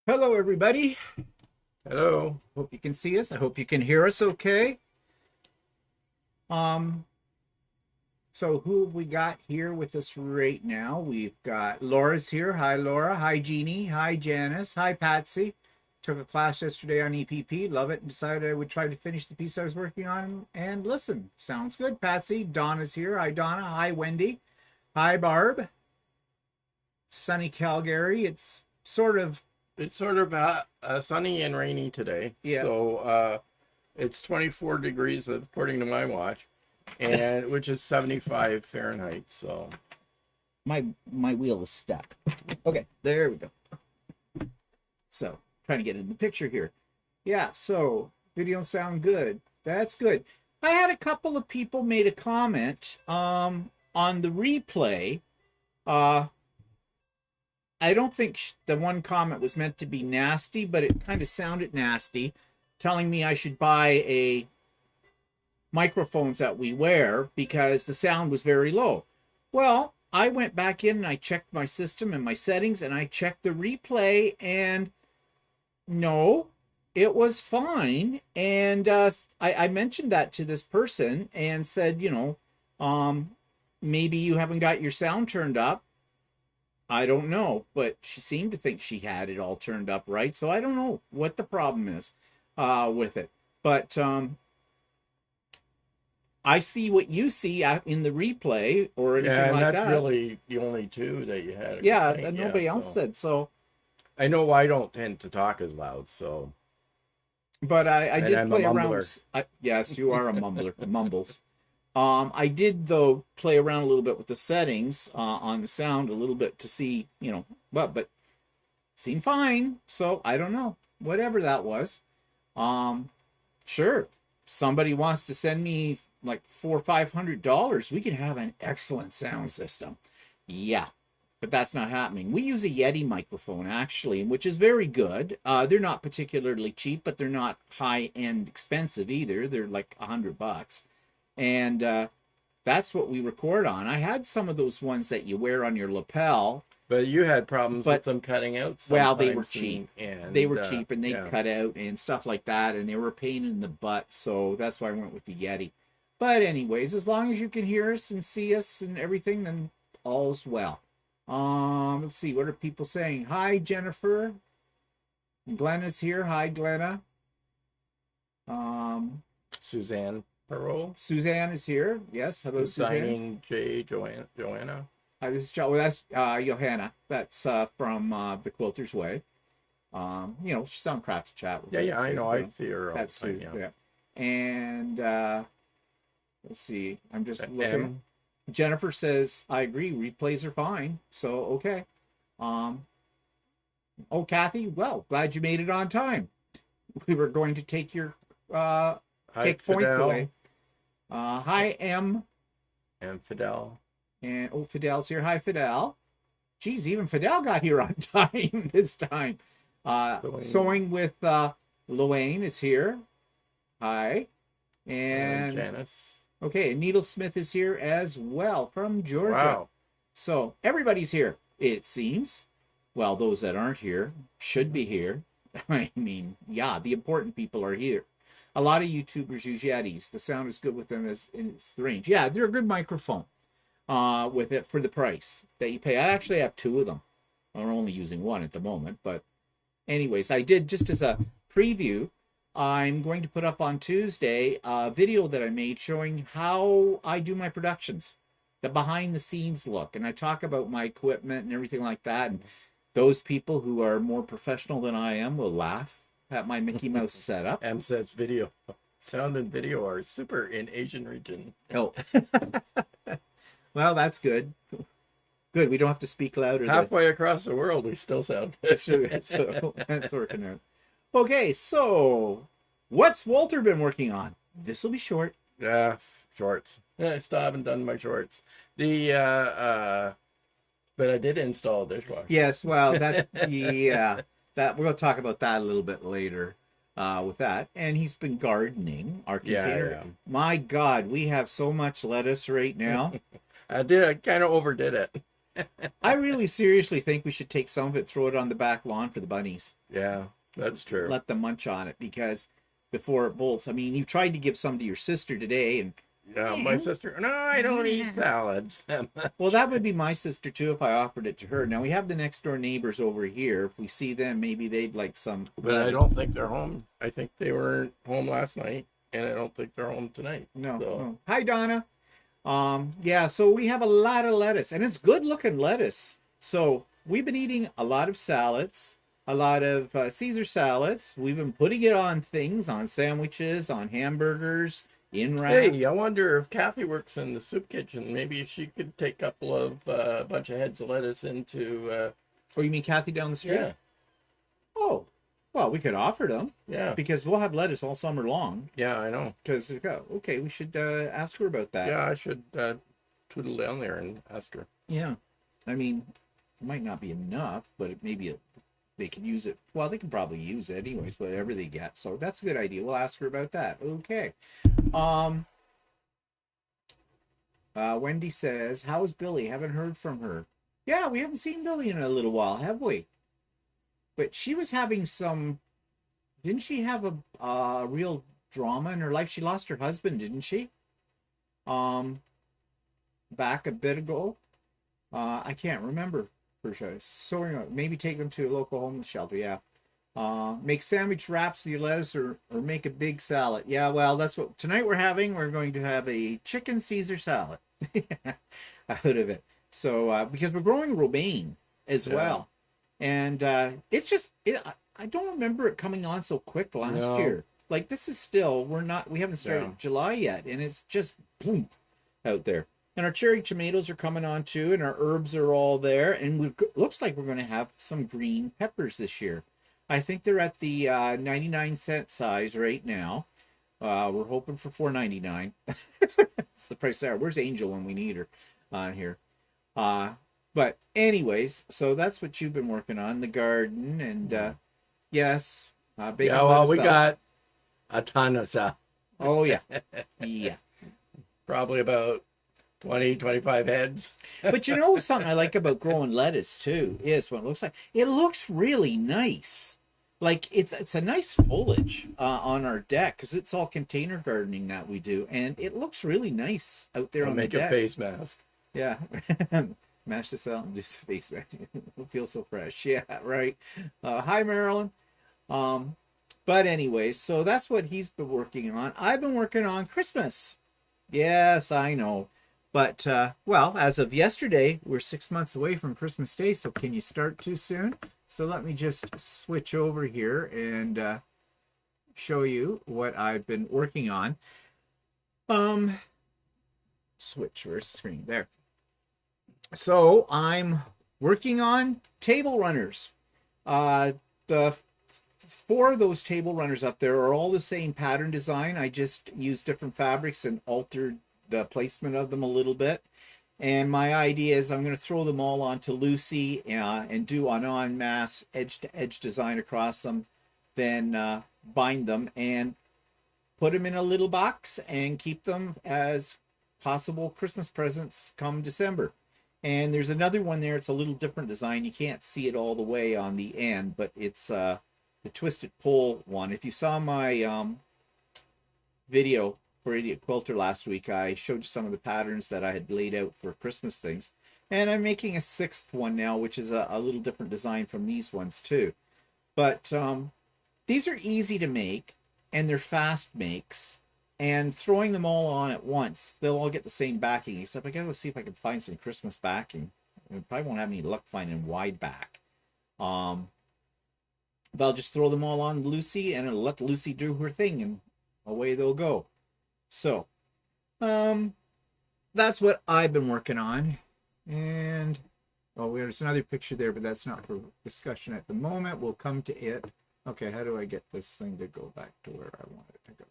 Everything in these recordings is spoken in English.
Hello, everybody. Hello. Hope you can see us. I hope you can hear us okay. Um, so who have we got here with us right now? We've got Laura's here. Hi, Laura. Hi, Jeannie. Hi, Janice. Hi, Patsy. Took a class yesterday on EPP. Love it. And decided I would try to finish the piece I was working on. And listen, sounds good, Patsy. Donna's here. Hi, Donna. Hi, Wendy. Hi, Barb. Sunny Calgary. It's sort of sunny and rainy today. Yeah. So it's 24 degrees according to my watch, and which is 75 Fahrenheit. So My wheel is stuck. Okay, there we go. So trying to get in the picture here. Yeah, so video sound good. That's good. I had a couple of people made a comment on the replay. I don't think the one comment was meant to be nasty, but it kind of sounded nasty, telling me I should buy a microphones that we wear because the sound was very low. Well, I went back in and I checked my system and my settings and I checked the replay, and no, it was fine. And I mentioned that to this person and said, maybe you haven't got your sound turned up. I don't know, but she seemed to think she had it all turned up right. So I don't know what the problem is with it. But I see what you see in the replay or anything yeah, and like that's that. really the only two that you had. Yeah, Complaint. nobody else So said so. I know I don't tend to talk as loud. So But I and did I'm play a around. mumbler. Yes, you are a mumbler, mumbles. I did though play around a little bit with the settings on the sound a little bit to see, but seemed fine. So I don't know, whatever that was. Sure, somebody wants to send me like $400 or $500, we can have an excellent sound system. Yeah, but that's not happening. We use a Yeti microphone actually, which is very good. They're not particularly cheap, but they're not high end expensive either. They're like $100, and that's what we record on. I had some of those ones that you wear on your lapel. But you had problems But with them cutting out well, they were sometimes, cheap. and They were cheap and they yeah. cut out and stuff like that, and they were a pain in the butt. So that's why I went with the Yeti. But anyways, as long as you can hear us and see us and everything, then all's well. Let's see, what are people saying? Hi, Jennifer. Glenna's here. Hi, Glenna. Suzanne Perot Suzanne is here. Yes, hello, Suzanne. signing Joanna. Hi, this is Joe. Well, that's Johanna. That's from the Quilter's Way. She's on Craft Chat with Yeah, us. yeah, I know. I see her all the That's time. Sue. Yeah. Yeah. And let's see. I'm just looking. M. Jennifer says, I agree. Replays are fine. So, okay. Oh, Kathy, well, glad you made it on time. We were going to take your Hi, take points Fidel. away. Hi, M. And Fidel. And Fidel's here. Hi, Fidel. Geez, even Fidel got here on time this time. Sewing with Luane is here. Hi. And And Janice. okay, and Needlesmith is here as well from Georgia. Wow. So everybody's here, it seems. Well, those that aren't here should be here. I mean, yeah, the important people are here. A lot of YouTubers use Yetis. The sound is good with them as in its the range. Yeah, they're a good microphone with it for the price that you pay. I actually have two of them. I'm only using one at the moment, but anyways, I did just as a preview. I'm going to put up on Tuesday a video that I made showing how I do my productions, the behind the scenes look, and I talk about my equipment and everything like that. And those people who are more professional than I am will laugh at my Mickey Mouse setup. M says video. Sound and video are super in Asian region. Oh, well, that's good. Good. We don't have to speak louder. Halfway across the world, we still sound good. So that's working out. Okay, so what's Walter been working on? This will be short. Yeah, shorts. I still haven't done my shorts. But I did install a dishwasher. Yes, well, that that we're going to talk about that a little bit later. With that, and he's been gardening our container. Yeah. My God, we have so much lettuce right now. I kind of overdid it. I really seriously think we should take some of it, throw it on the back lawn for the bunnies. Yeah, that's true. Let them munch on it because before it bolts. I mean, you tried to give some to your sister today, and Yeah, my sister. No, I don't eat salads. well, that would be my sister too if I offered it to her. Now we have the next door neighbors over here. If we see them, maybe they'd like some. But I don't think they're home. I think they were home last night, and I don't think they're home tonight. No. So. No. Hi, Donna. Yeah, so we have a lot of lettuce, and it's good looking lettuce. So we've been eating a lot of salads, a lot of Caesar salads. We've been putting it on things, on sandwiches, on hamburgers, in wrap. Hey, I wonder if Kathy works in the soup kitchen. Maybe if she could take a couple of a bunch of heads of lettuce into. Oh, you mean Kathy down the street? Yeah. Oh, well, we could offer them. Yeah. Because we'll have lettuce all summer long. Yeah, I know. Because, okay, we should ask her about that. Yeah, I should tootle down there and ask her. Yeah. I mean, it might not be enough, but they can use it. Well, they can probably use it anyways, whatever they get. So that's a good idea. We'll ask her about that. Okay. Wendy says, how's Billy? Haven't heard from her. Yeah, we haven't seen Billy in a little while, have we? But she was having some. Didn't she have a real drama in her life? She lost her husband, didn't she? Back a bit ago. I can't remember for sure. So maybe take them to a local homeless shelter. Yeah. Make sandwich wraps with your lettuce, or make a big salad. Yeah, well, that's what tonight we're having. We're going to have a chicken Caesar salad out of it. So because we're growing romaine as well. And it's just I don't remember it coming on so quick last year. Like this is still we haven't started July yet, and it's just boom out there. And our cherry tomatoes are coming on too, and our herbs are all there, and looks like we're going to have some green peppers this year. I think they're at the 99-cent size right now. We're hoping for $4.99. It's the price there. Where's Angel when we need her on here? But anyways, so that's what you've been working on, the garden, and yes, we got a ton of stuff. Oh yeah, yeah, probably about 20, 25 heads. But you know something I like about growing lettuce too is what it looks like. It looks really nice. Like it's a nice foliage on our deck because it's all container gardening that we do, and it looks really nice out there on the deck. Make a face mask. Yeah. Mash this out and just face mask. It'll feel so fresh. Yeah, right. Hi, Marilyn. But anyways, so that's what he's been working on. I've been working on Christmas. Yes, I know. But, well, as of yesterday, we're 6 months away from Christmas Day, so can you start too soon? So let me just switch over here and show you what I've been working on. Switch, where's the screen? There. So I'm working on table runners. The 4 of those table runners up there are all the same pattern design. I just used different fabrics and altered the placement of them a little bit. And my idea is I'm going to throw them all onto Lucy and do an en masse edge-to-edge design across them, then bind them and put them in a little box and keep them as possible Christmas presents come December. And there's another one there. It's a little different design. You can't see it all the way on the end, but it's the twisted pole one. If you saw my video for Idiot Quilter last week, I showed you some of the patterns that I had laid out for Christmas things. And I'm making a 6th one now, which is a little different design from these ones too. But these are easy to make, and they're fast makes. And throwing them all on at once, they'll all get the same backing, except I gotta go see if I can find some Christmas backing. I probably won't have any luck finding wide back. But I'll just throw them all on Lucy, and it'll let Lucy do her thing, and away they'll go. So, that's what I've been working on. And, oh, there's another picture there, but that's not for discussion at the moment. We'll come to it. Okay, how do I get this thing to go back to where I want it to go?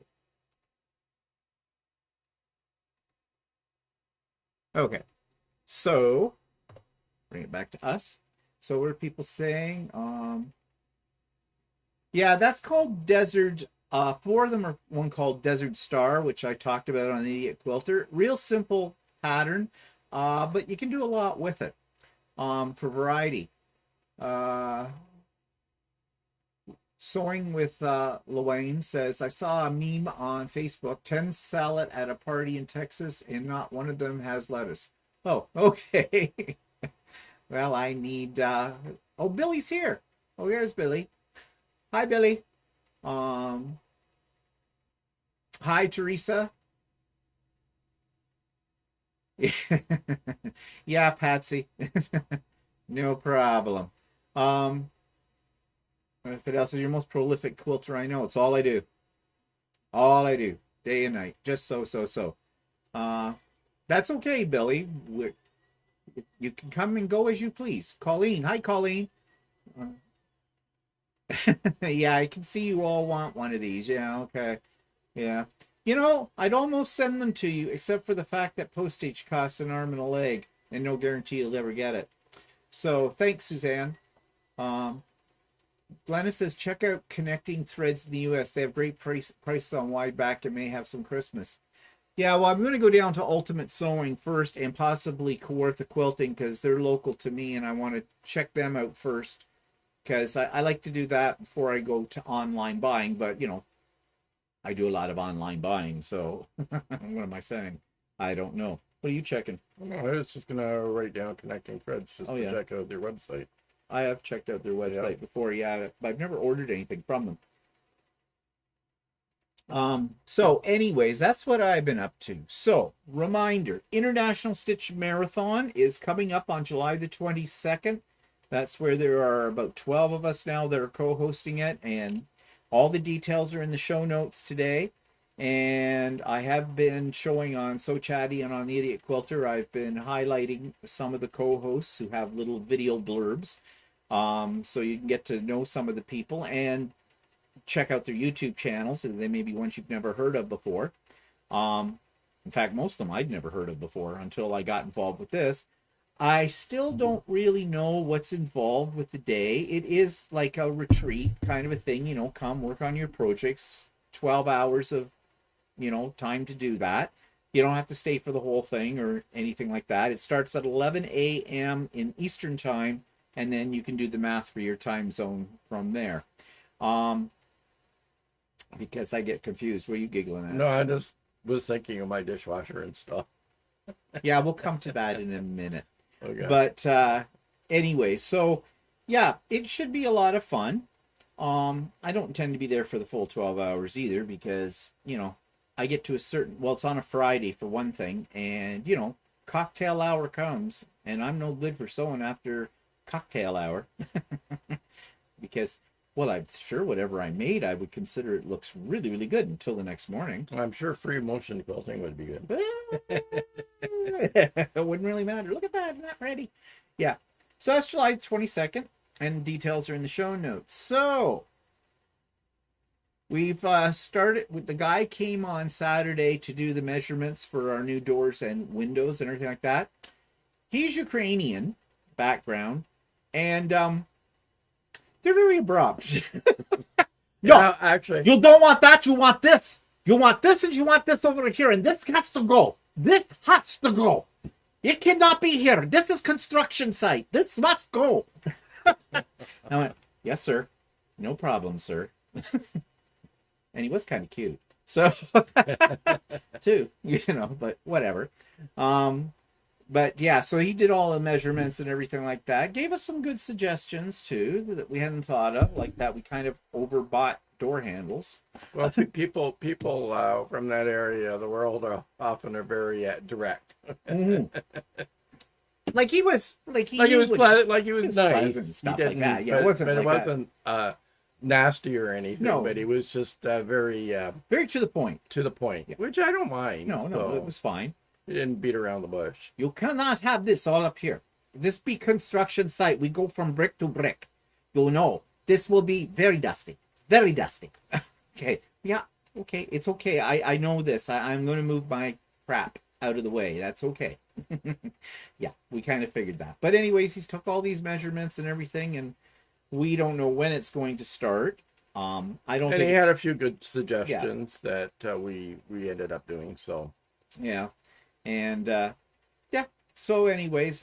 Okay, so bring it back to us. So what are people saying? Yeah, that's called Desert. 4 of them are one called Desert Star, which I talked about on the Idiot Quilter. Real simple pattern, but you can do a lot with it. for variety. Sewing with Luane says, I saw a meme on Facebook, 10 salad at a party in Texas, and not one of them has lettuce. Oh, okay. Well, I need, oh, Billy's here. Oh, here's Billy. Hi, Billy. Hi, Teresa. Yeah, Patsy. No problem. Fidel says, you're the most prolific quilter I know. It's all I do. All I do. Day and night. Just so. That's okay, Billy. You can come and go as you please. Colleen. Hi, Colleen. Yeah, I can see you all want one of these. Yeah, okay. Yeah. You know, I'd almost send them to you, except for the fact that postage costs an arm and a leg, and no guarantee you'll ever get it. So, thanks, Suzanne. Glenna says, check out Connecting Threads in the U.S. They have great prices on wide back and may have some Christmas. Yeah, well, I'm going to go down to Ultimate Sewing first and possibly Kawartha Quilting because they're local to me and I want to check them out first because I like to do that before I go to online buying. But, you know, I do a lot of online buying, so what am I saying? I don't know. What are you checking? No, I was just going to write down Connecting Threads just to check out their website. I have checked out their website before, yeah, but I've never ordered anything from them. So anyways, that's what I've been up to. So, reminder, International Stitch Marathon is coming up on July the 22nd. That's where there are about 12 of us now that are co-hosting it, and all the details are in the show notes today. And I have been showing on So Chatty and on the Idiot Quilter. I've been highlighting some of the co-hosts who have little video blurbs. So you can get to know some of the people and check out their YouTube channels. They may be ones you've never heard of before. In fact, most of them I'd never heard of before until I got involved with this. I still don't really know what's involved with the day. It is like a retreat kind of a thing, you know, come work on your projects, 12 hours of, you know, time to do that. You don't have to stay for the whole thing or anything like that. It starts at 11 a.m. in Eastern time, and then you can do the math for your time zone from there. Because I get confused. What are you giggling at? No, I just was thinking of my dishwasher and stuff. Yeah, we'll come to that in a minute. Okay. But anyway, so yeah, it should be a lot of fun. I don't intend to be there for the full 12 hours either because, you know, I get to a certain, well, it's on a Friday for one thing, and, you know, cocktail hour comes, and I'm no good for sewing after cocktail hour because, well, I'm sure whatever I made, I would consider it looks really, really good until the next morning. I'm sure free motion quilting would be good. It wouldn't really matter. Look at that, not ready. Yeah. So that's July 22nd, and details are in the show notes. So we've started with the guy came on Saturday to do the measurements for our new doors and windows and everything like that. He's Ukrainian background, and they're very abrupt. No, yeah, actually, you don't want that. You want this. You want this, and you want this over here, and this has to go. This has to go. It cannot be here. This is construction site. This must go. I went, yes, sir. No problem, sir. And he was kind of cute. So, too, you know, but whatever. But yeah, so he did all the measurements and everything like that. Gave us some good suggestions too that we hadn't thought of, like that we kind of overbought door handles. Well, people from that area of the world are often very direct. Mm-hmm. Like he was nice. And stuff like that. Yeah, it wasn't nasty or anything. No, but he was just very to the point. To the point, yeah. Which I don't mind. No, it was fine. He didn't beat around the bush. You cannot have this all up here. This be construction site. We go from brick to brick. You know, this will be very dusty. Very dusty. Okay. Yeah. Okay. It's okay. I know this. I'm going to move my crap out of the way. That's okay. Yeah. We kind of figured that. But anyways, he's took all these measurements and everything, and we don't know when it's going to start. I don't think he had a few good suggestions that we ended up doing. So yeah. And yeah, so anyways,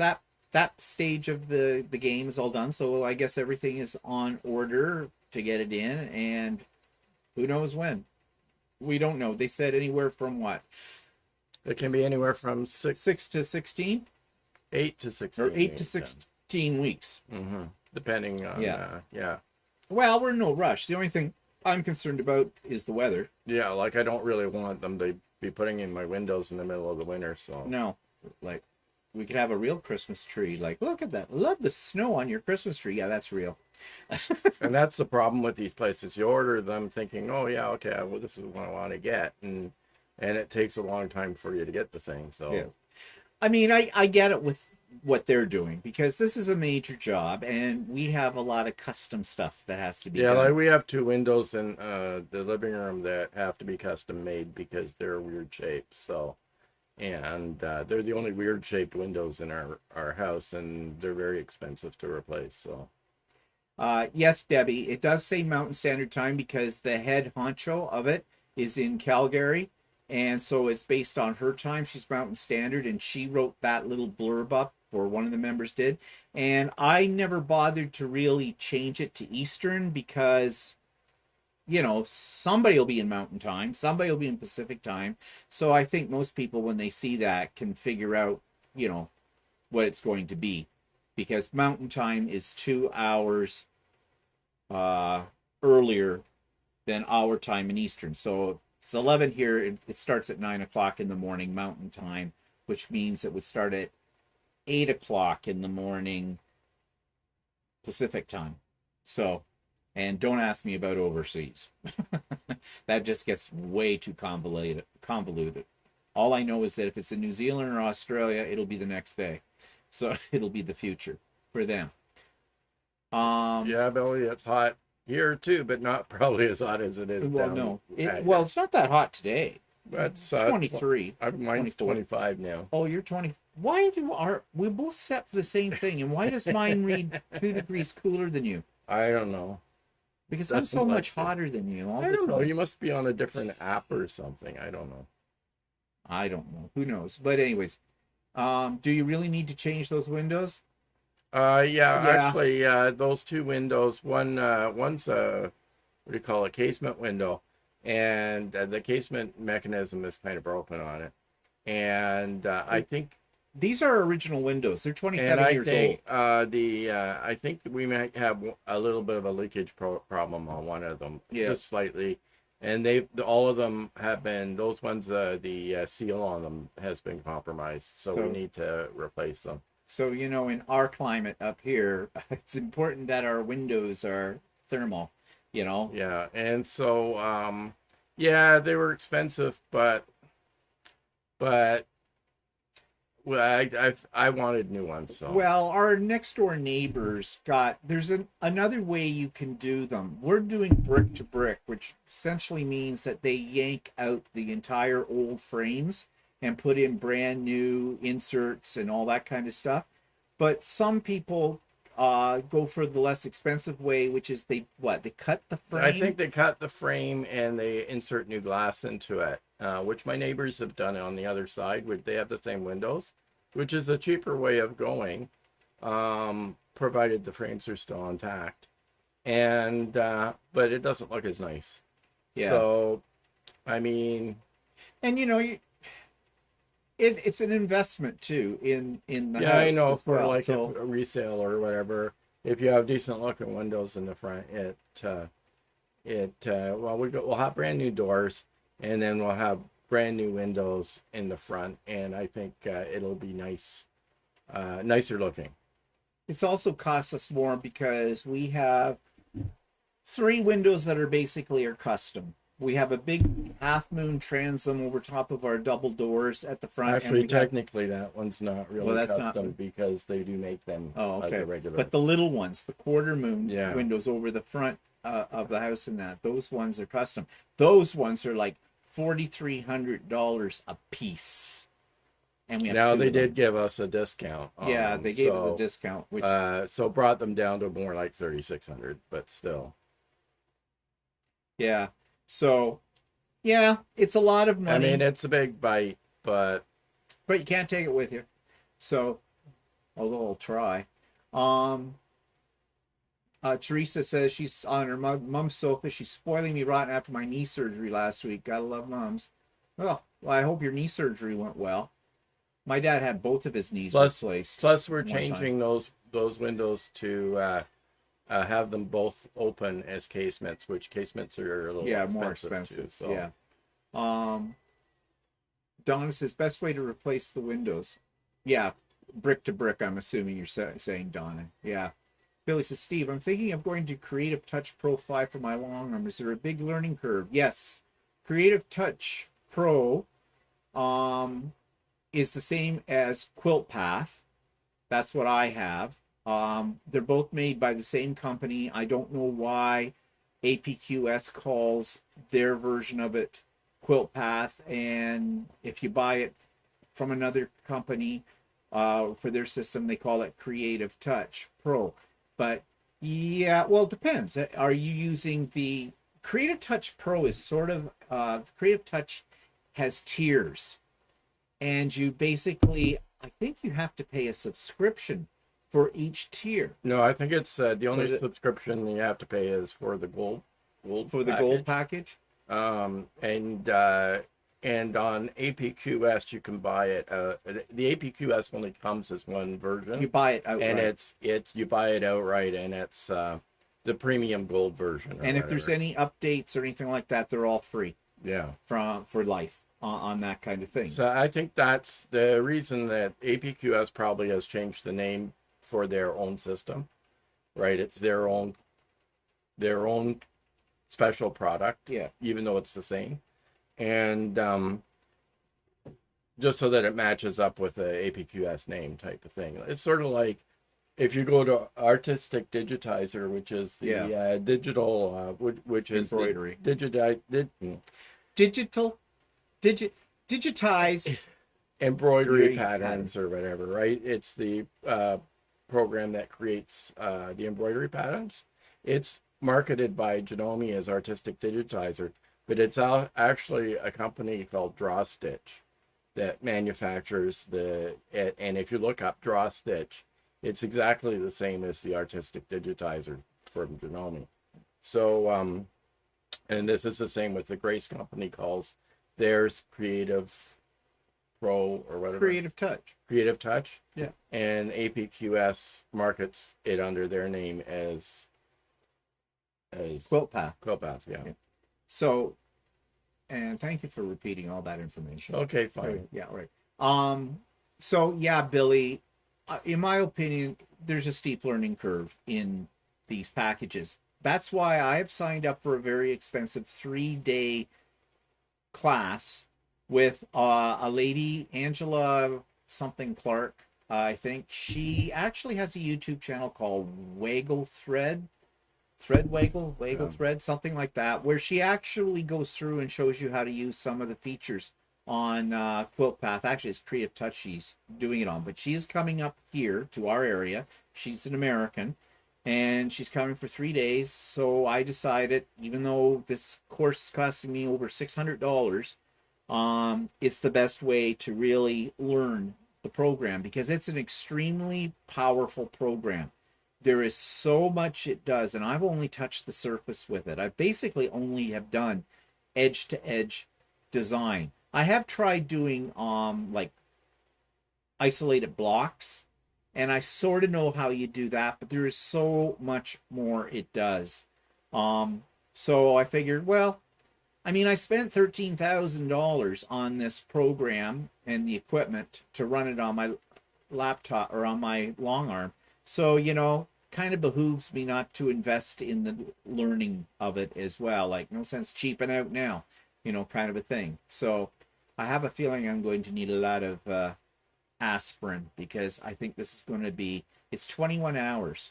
that stage of the game is all done. So I guess everything is on order to get it in, and who knows when. We don't know. They said anywhere from what? It can be anywhere from 6 to 16? 8 to 16. Or 8 to 16 weeks. Mm-hmm. Depending on, yeah. Well, we're in no rush. The only thing I'm concerned about is the weather. Yeah, like I don't really want them to be putting in my windows in the middle of the winter, so. No, like we could have a real Christmas tree. Like, look at that. Love the snow on your Christmas tree. Yeah, that's real. And that's the problem with these places. You order them thinking, oh yeah, okay, well this is what I want to get, and it takes a long time for you to get the thing. So yeah. I mean, I get it with what they're doing, because this is a major job and we have a lot of custom stuff that has to be done. Like we have 2 windows in the living room that have to be custom made because they're weird shapes. So, and they're the only weird shaped windows in our house, and they're very expensive to replace. So yes, Debbie, it does say Mountain Standard Time because the head honcho of it is in Calgary, and so it's based on her time. She's Mountain Standard, and she wrote that little blurb up, or one of the members did. And I never bothered to really change it to Eastern because, you know, somebody will be in Mountain Time, somebody will be in Pacific Time. So I think most people, when they see that, can figure out, you know, what it's going to be, because Mountain Time is 2 hours earlier than our time in Eastern. So it's 11 here. It starts at 9 o'clock in the morning Mountain Time, which means it would start at 8 o'clock in the morning Pacific Time. So, and don't ask me about overseas. That just gets way too convoluted. All I know is that if it's in New Zealand or Australia, it'll be the next day. So it'll be the future for them. yeah, Billy, it's hot here too, but not probably as hot as it is down. It's not that hot today. That's 23. Mine's 25 now. Oh, you're 20. We both set for the same thing, and why does mine read 2 degrees cooler than you? I don't know. Because I'm so much hotter than you. I don't know. You must be on a different app or something. I don't know. Who knows? But anyways, do you really need to change those windows? Actually, those 2 windows. One's a what do you call it? Casement window, and the casement mechanism is kind of broken on it. And I think these are original windows. They're 27 years old. I think we might have a little bit of a leakage problem on one of them, just slightly. And all of them have been, those ones, the seal on them has been compromised, so we need to replace them. So, you know, in our climate up here, it's important that our windows are thermal, you know? Yeah, and so, they were expensive, but well, I wanted new ones. So. Well, our next door neighbors there's another way you can do them. We're doing brick to brick, which essentially means that they yank out the entire old frames and put in brand new inserts and all that kind of stuff. But some people go for the less expensive way, which is they cut the frame. I think they cut the frame and they insert new glass into it, which my neighbors have done on the other side. They have the same windows, which is a cheaper way of going, provided the frames are still intact. And but it doesn't look as nice. Yeah. So, I mean, and you know, it's an investment too in the house. I know, for well. like a resale or whatever. If you have decent looking windows in the front, we'll have brand new doors, and then we'll have brand new windows in the front, and I think it'll be nicer looking. It's also costs us more because we have 3 windows that are basically custom. We have a big half moon transom over top of our double doors at the front. Actually, technically, that one's not really custom because they do make them as a regular. But the little ones, the quarter moon windows over the front of the house, and those ones are custom. Those ones are like $4,300 a piece. And we have they did give us a discount. They gave us a discount, which so brought them down to more like $3,600, but still. Yeah. So, yeah, it's a lot of money. I mean, it's a big bite, but you can't take it with you. So, although I'll try. Um, Teresa says she's on her mom's sofa. She's spoiling me rotten after my knee surgery last week. Gotta love moms. Well, I hope your knee surgery went well. My dad had both of his knees replaced. Plus, we're one time. changing those windows to have them both open as casements, which casements are a little more expensive. too, so. Yeah. Donna says best way to replace the windows. Yeah, brick to brick. I'm assuming you're saying, Donna. Yeah. Billy says, Steve, I'm thinking of going to Creative Touch Pro 5 for my Longarm. Is there a big learning curve? Yes. Creative Touch Pro is the same as Quilt Path. That's what I have. They're both made by the same company. I don't know why APQS calls their version of it Quilt Path, and if you buy it from another company for their system, they call it Creative Touch Pro. But yeah, well, it depends. Are you using the Creative Touch Pro? Is sort of Creative Touch has tiers, and you basically, I think you have to pay a subscription for each tier. No, I think it's the only subscription you have to pay is for the gold for the gold package. And on APQS you can buy it. The APQS only comes as one version. You buy it outright, and it's you buy it outright, and it's the premium gold version. And if there's any updates or anything like that, they're all free. Yeah, for life on that kind of thing. So I think that's the reason that APQS probably has changed the name for their own system, right? It's their own special product. Yeah, even though it's the same. And just so that it matches up with the APQS name type of thing. It's sort of like if you go to Artistic Digitizer, which is the digital, which is embroidery, digitize embroidery patterns or whatever, right? It's the program that creates the embroidery patterns. It's marketed by Janome as Artistic Digitizer. But it's actually a company called Draw Stitch that manufactures and if you look up Draw Stitch, it's exactly the same as the Artistic Digitizer from Janome. So, and this is the same with the Grace company calls theirs Creative Pro or whatever. Creative Touch. Yeah. And APQS markets it under their name as Quilt Path. Yeah. So, and thank you for repeating all that information. Okay, fine. Yeah, right. So yeah, Billy, in my opinion, there's a steep learning curve in these packages. That's why I have signed up for a very expensive 3-day class with a lady, Angela something Clark. I think she actually has a YouTube channel called Waggle Thread. Thread, something like that, where she actually goes through and shows you how to use some of the features on Quilt Path. Actually, it's Creative Touch she's doing it on, but she is coming up here to our area. She's an American, and she's coming for 3 days. So I decided, even though this course is costing me over $600, it's the best way to really learn the program because it's an extremely powerful program. There is so much it does, and I've only touched the surface with it. I basically only have done edge-to-edge design. I have tried doing like isolated blocks, and I sort of know how you do that, but there is so much more it does. So I figured, well, I mean, I spent $13,000 on this program and the equipment to run it on my laptop or on my Longarm. So, kind of behooves me not to invest in the learning of it as well. Like, no sense cheaping out now, kind of a thing. So I have a feeling I'm going to need a lot of aspirin because I think this is going to be, it's 21 hours.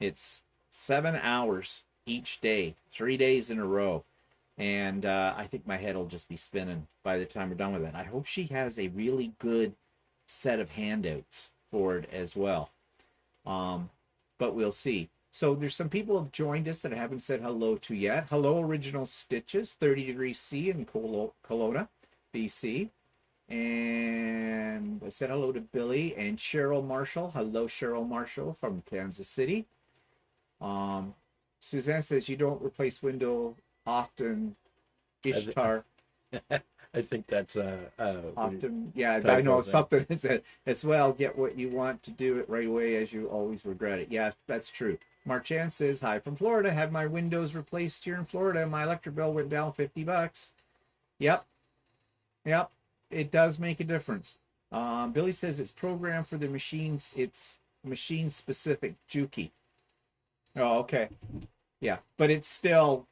It's 7 hours each day, 3 days in a row. And I think my head will just be spinning by the time we're done with it. I hope she has a really good set of handouts for it as well. But we'll see. So there's some people who have joined us that I haven't said hello to yet. Hello, Original Stitches, 30 degrees C in Kelowna, BC. And I said hello to Billy and Cheryl Marshall. Hello, Cheryl Marshall from Kansas City. Suzanne says you don't replace window often. Ishtar. I think that's Often, yeah, I typo know thing. something as well. Get what you want to do it right away, as you always regret it. Yeah, that's true. Marchand says, hi from Florida. Had my windows replaced here in Florida. My electric bill went down $50. Yep. Yep. It does make a difference. Billy says it's programmed for the machines. It's machine specific Juki. Oh, okay. Yeah. But it's still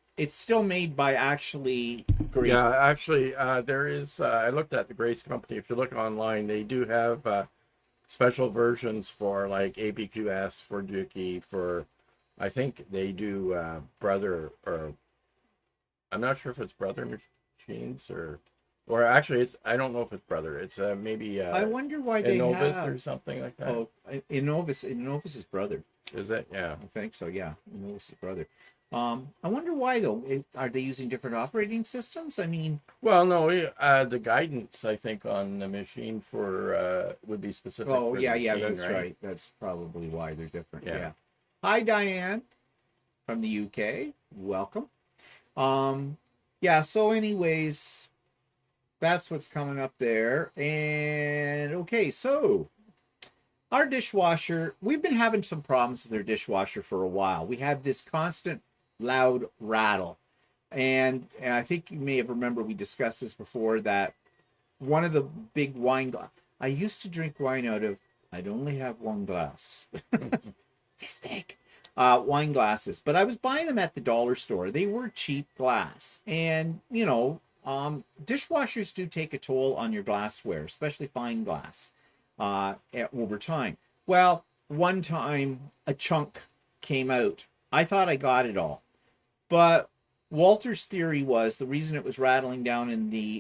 made by actually Grace. Yeah, actually, there is. I looked at the Grace company. If you look online, they do have special versions for like ABQS, for Juki, for I think they do Brother, or I'm not sure if it's Brother machines or actually it's, I don't know if it's Brother. It's maybe I wonder why they Innovis have or something like that. Oh, Innovis's brother. Is it? Yeah. I think so. Yeah, Innovis's brother. I wonder why though. Are they using different operating systems? I mean, Well, no, the guidance I think on the machine for would be specific. oh for the yeah, machine, that's right. That's probably why they're different. Yeah. Yeah. Hi, Diane from the UK. Welcome. Yeah. So, anyways, that's what's coming up there. And okay, so our dishwasher, we've been having some problems with our dishwasher for a while. We have this constant loud rattle. And I think you may have remembered we discussed this before, that one of the big wine glass, I used to drink wine out of, I'd only have one glass. This big. Wine glasses. But I was buying them at the dollar store. They were cheap glass. And, you know, dishwashers do take a toll on your glassware, especially fine glass, over time. Well, one time a chunk came out. I thought I got it all. But Walter's theory was the reason it was rattling down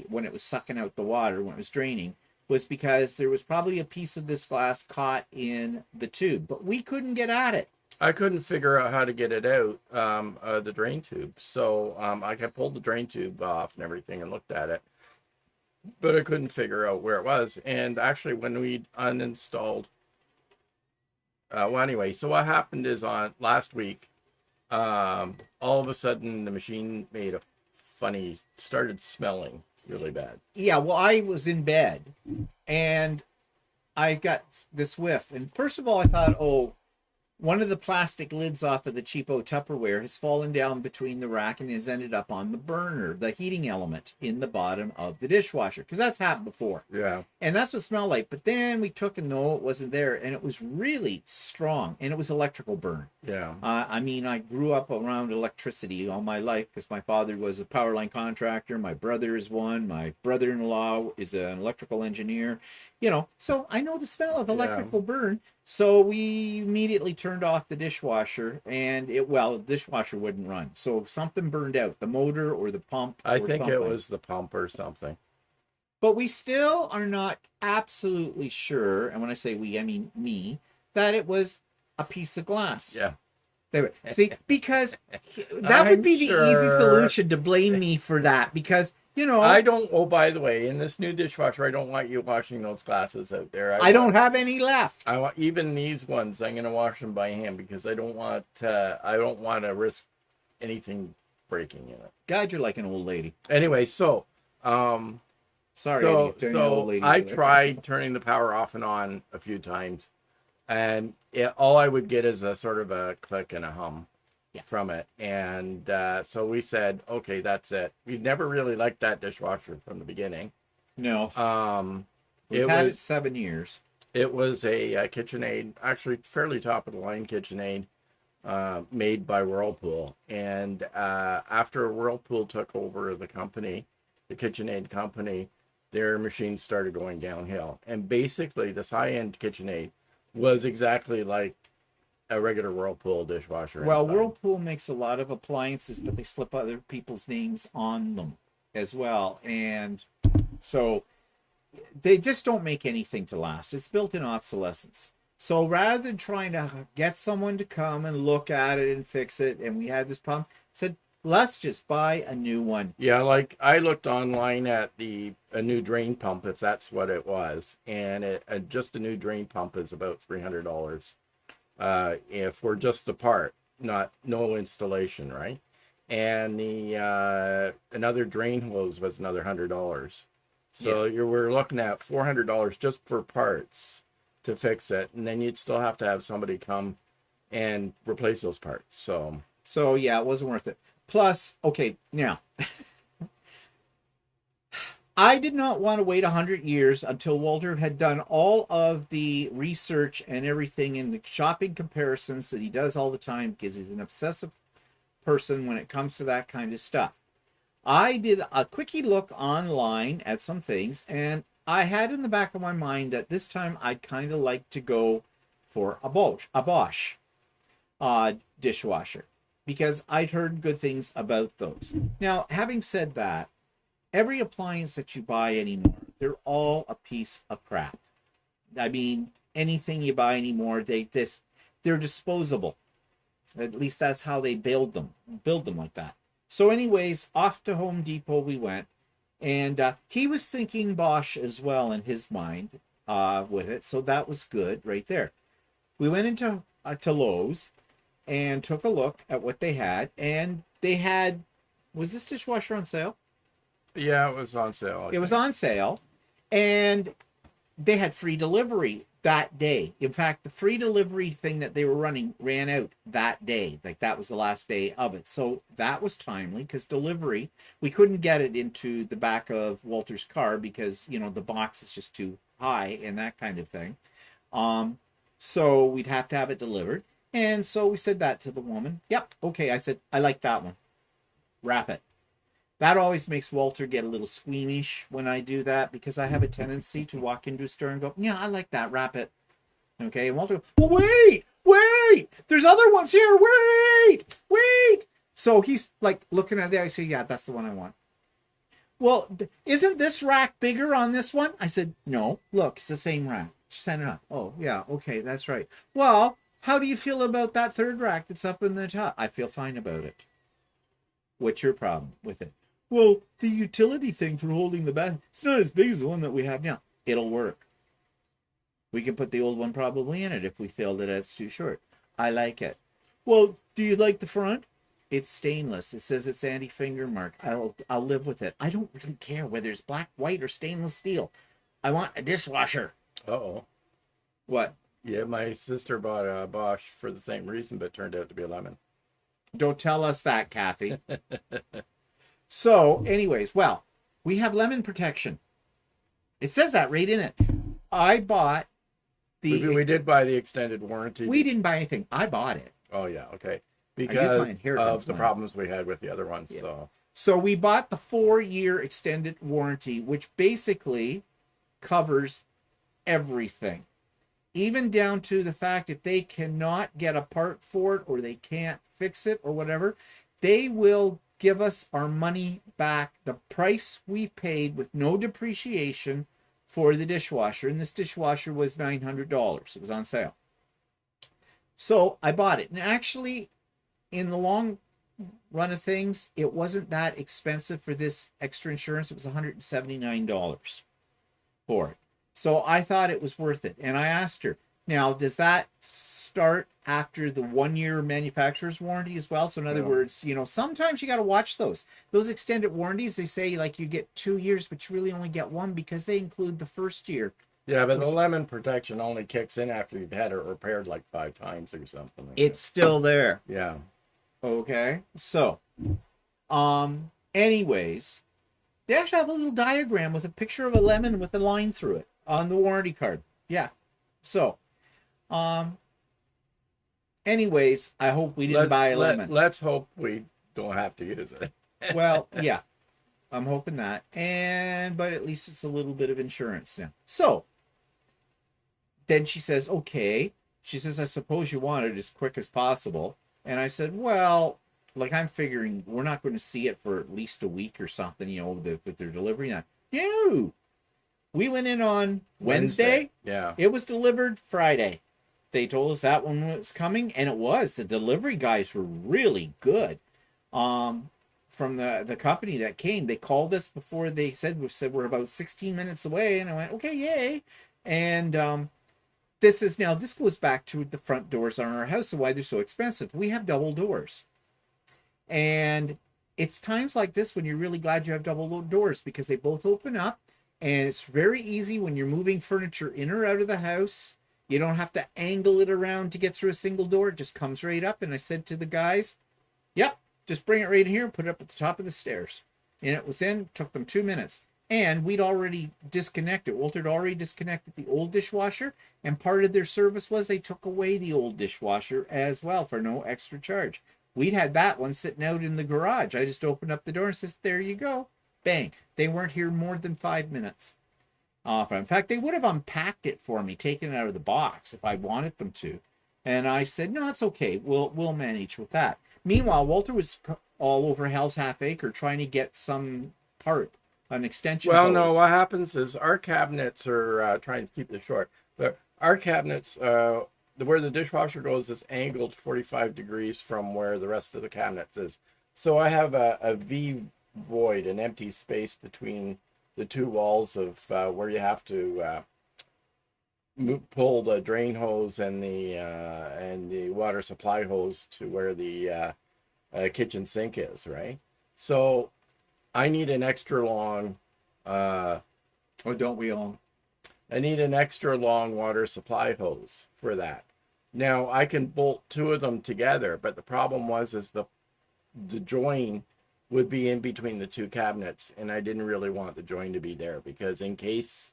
when it was sucking out the water, when it was draining, was because there was probably a piece of this glass caught in the tube. But we couldn't get at it. I couldn't figure out how to get it out, the drain tube. So I pulled the drain tube off and everything and looked at it, but I couldn't figure out where it was. And actually, when we uninstalled, well, anyway, so what happened is on last week, all of a sudden the machine made a started smelling really bad. Yeah, well, I was in bed and I got this whiff. And first of all, I thought, oh, one of the plastic lids off of the cheapo Tupperware has fallen down between the rack and has ended up on the burner, the heating element in the bottom of the dishwasher, because that's happened before. Yeah. And that's what it smelled like. But then we took and no, it wasn't there. And it was really strong. And it was electrical burn. Yeah. I mean, I grew up around electricity all my life because my father was a power line contractor. My brother is one. My brother-in-law is an electrical engineer. You know, so I know the smell of electrical burn. So we immediately turned off the dishwasher, and the dishwasher wouldn't run. So something burned out, the motor or the pump. I think something. it was the pump or something. But we still are not absolutely sure, and when I say we, I mean me, that it was a piece of glass. Yeah. There, see, because that would be the easy solution to blame me for that, because, you know, I don't, oh, by the way, in this new dishwasher, I don't want you washing those glasses out there. I don't have any left. I want, even these ones, I'm going to wash them by hand because I don't want to risk anything breaking in it. God, you're like an old lady. Anyway, so, sorry. So I tried turning the power off and on a few times, and all I would get is a sort of a click and a hum from it. And so we said, okay, that's it. We never really liked that dishwasher from the beginning. No. We've had it 7 years. It was a KitchenAid, actually fairly top of the line KitchenAid, made by Whirlpool. And after Whirlpool took over the company, the KitchenAid company, their machines started going downhill. And basically this high-end KitchenAid was exactly like a regular Whirlpool dishwasher. Well, inside. Whirlpool makes a lot of appliances, but they slip other people's names on them as well. And so they just don't make anything to last. It's built in obsolescence. So rather than trying to get someone to come and look at it and fix it, and we had this problem, I said, let's just buy a new one. Yeah, like I looked online at a new drain pump, if that's what it was, and just a new drain pump is about $300. If for just the part, not no installation, right? And the another drain hose was another $100. So we're looking at $400 just for parts to fix it, and then you'd still have to have somebody come and replace those parts. So yeah, it wasn't worth it. Plus, okay, now I did not want to wait 100 years until Walter had done all of the research and everything in the shopping comparisons that he does all the time, because he's an obsessive person when it comes to that kind of stuff. I did a quickie look online at some things, and I had in the back of my mind that this time I'd kind of like to go for a Bosch dishwasher, because I'd heard good things about those. Now, having said that, every appliance that you buy anymore, they're all a piece of crap. I mean, anything you buy anymore, they're disposable. At least that's how they build them like that. So anyways, off to Home Depot we went, and he was thinking Bosch as well in his mind with it, so that was good right there. We went into to Lowe's and took a look at what they had, and they had, was this dishwasher on sale? Yeah, it was on sale. It was on sale, and they had free delivery that day. In fact, the free delivery thing that they were running ran out that day. Like, that was the last day of it. So that was timely, because delivery, we couldn't get it into the back of Walter's car because, you know, the box is just too high and that kind of thing. So we'd have to have it delivered. And so we said that to the woman. Yep, okay. I said, I like that one. Wrap it. That always makes Walter get a little squeamish when I do that, because I have a tendency to walk into a store and go, yeah, I like that, wrap it. Okay, and Walter goes, well, wait, there's other ones here, wait. So he's like looking at it, I say, yeah, that's the one I want. Well, isn't this rack bigger on this one? I said, no, look, it's the same rack. Send it up. Oh, yeah, okay, that's right. Well, how do you feel about that third rack that's up in the top? I feel fine about it. What's your problem with it? Well, the utility thing for holding the bath, it's not as big as the one that we have now. It'll work. We can put the old one probably in it if we feel that it's too short. I like it. Well, do you like the front? It's stainless. It says it's anti-finger mark. I'll live with it. I don't really care whether it's black, white, or stainless steel. I want a dishwasher. Uh-oh. What? Yeah, my sister bought a Bosch for the same reason, but it turned out to be a lemon. Don't tell us that, Kathy. So, anyways, well, we have lemon protection. It says that right in it. I bought we did buy the extended warranty. We didn't buy anything. I bought it. Oh, yeah, okay. Because of the problems we had with the other ones. Yeah. So we bought the 4-year extended warranty, which basically covers everything. Even down to the fact if they cannot get a part for it or they can't fix it or whatever, they will give us our money back, the price we paid with no depreciation for the dishwasher. And this dishwasher was $900. It was on sale. So I bought it. And actually, in the long run of things, it wasn't that expensive for this extra insurance. It was $179 for it. So I thought it was worth it. And I asked her, now, does that start after the 1-year manufacturer's warranty as well? So in other words, you know, sometimes you got to watch those extended warranties. They say like you get 2 years, but you really only get 1 because they include the first year. Yeah, but the lemon protection only kicks in after you've had it repaired like 5 times or something. It's still there. Yeah. Okay. So, anyways, they actually have a little diagram with a picture of a lemon with a line through it on the warranty card. Yeah. So, anyways, I hope we didn't buy a lemon. Let's hope we don't have to use it. Well, yeah, I'm hoping that. But at least it's a little bit of insurance now. So then she says, okay. She says, I suppose you want it as quick as possible. And I said, well, like I'm figuring we're not going to see it for at least a week or something, you know, with their delivery. Now, no. We went in on Wednesday. Yeah. It was delivered Friday. They told us that one was coming, and it was. The delivery guys were really good. from the company that came. They called us before they said we're about 16 minutes away, and I went, okay, yay. And this goes back to the front doors on our house and why they're so expensive. We have double doors, and it's times like this when you're really glad you have double doors, because they both open up, and it's very easy when you're moving furniture in or out of the house. You don't have to angle it around to get through a single door. It just comes right up. And I said to the guys, yep, just bring it right here and put it up at the top of the stairs. And it was in, took them 2 minutes. And we'd already disconnected. Quilter had already disconnected the old dishwasher. And part of their service was they took away the old dishwasher as well for no extra charge. We'd had that one sitting out in the garage. I just opened up the door and says, there you go. Bang. They weren't here more than 5 minutes. In fact, they would have unpacked it for me, taken it out of the box if I wanted them to. And I said, no, it's okay. We'll manage with that. Meanwhile, Quilter was all over Hell's Half Acre trying to get some part, an extension Well, hose. no, what happens is our cabinets are, trying to keep this short, but our cabinets, where the dishwasher goes is angled 45 degrees from where the rest of the cabinets is. So I have a V void, an empty space between the two walls of where you have to pull the drain hose and the water supply hose to where the kitchen sink is, right? So I need an extra long Oh, don't we all? I need an extra long water supply hose for that. Now I can bolt two of them together, but the problem is the join would be in between the two cabinets, and I didn't really want the join to be there, because in case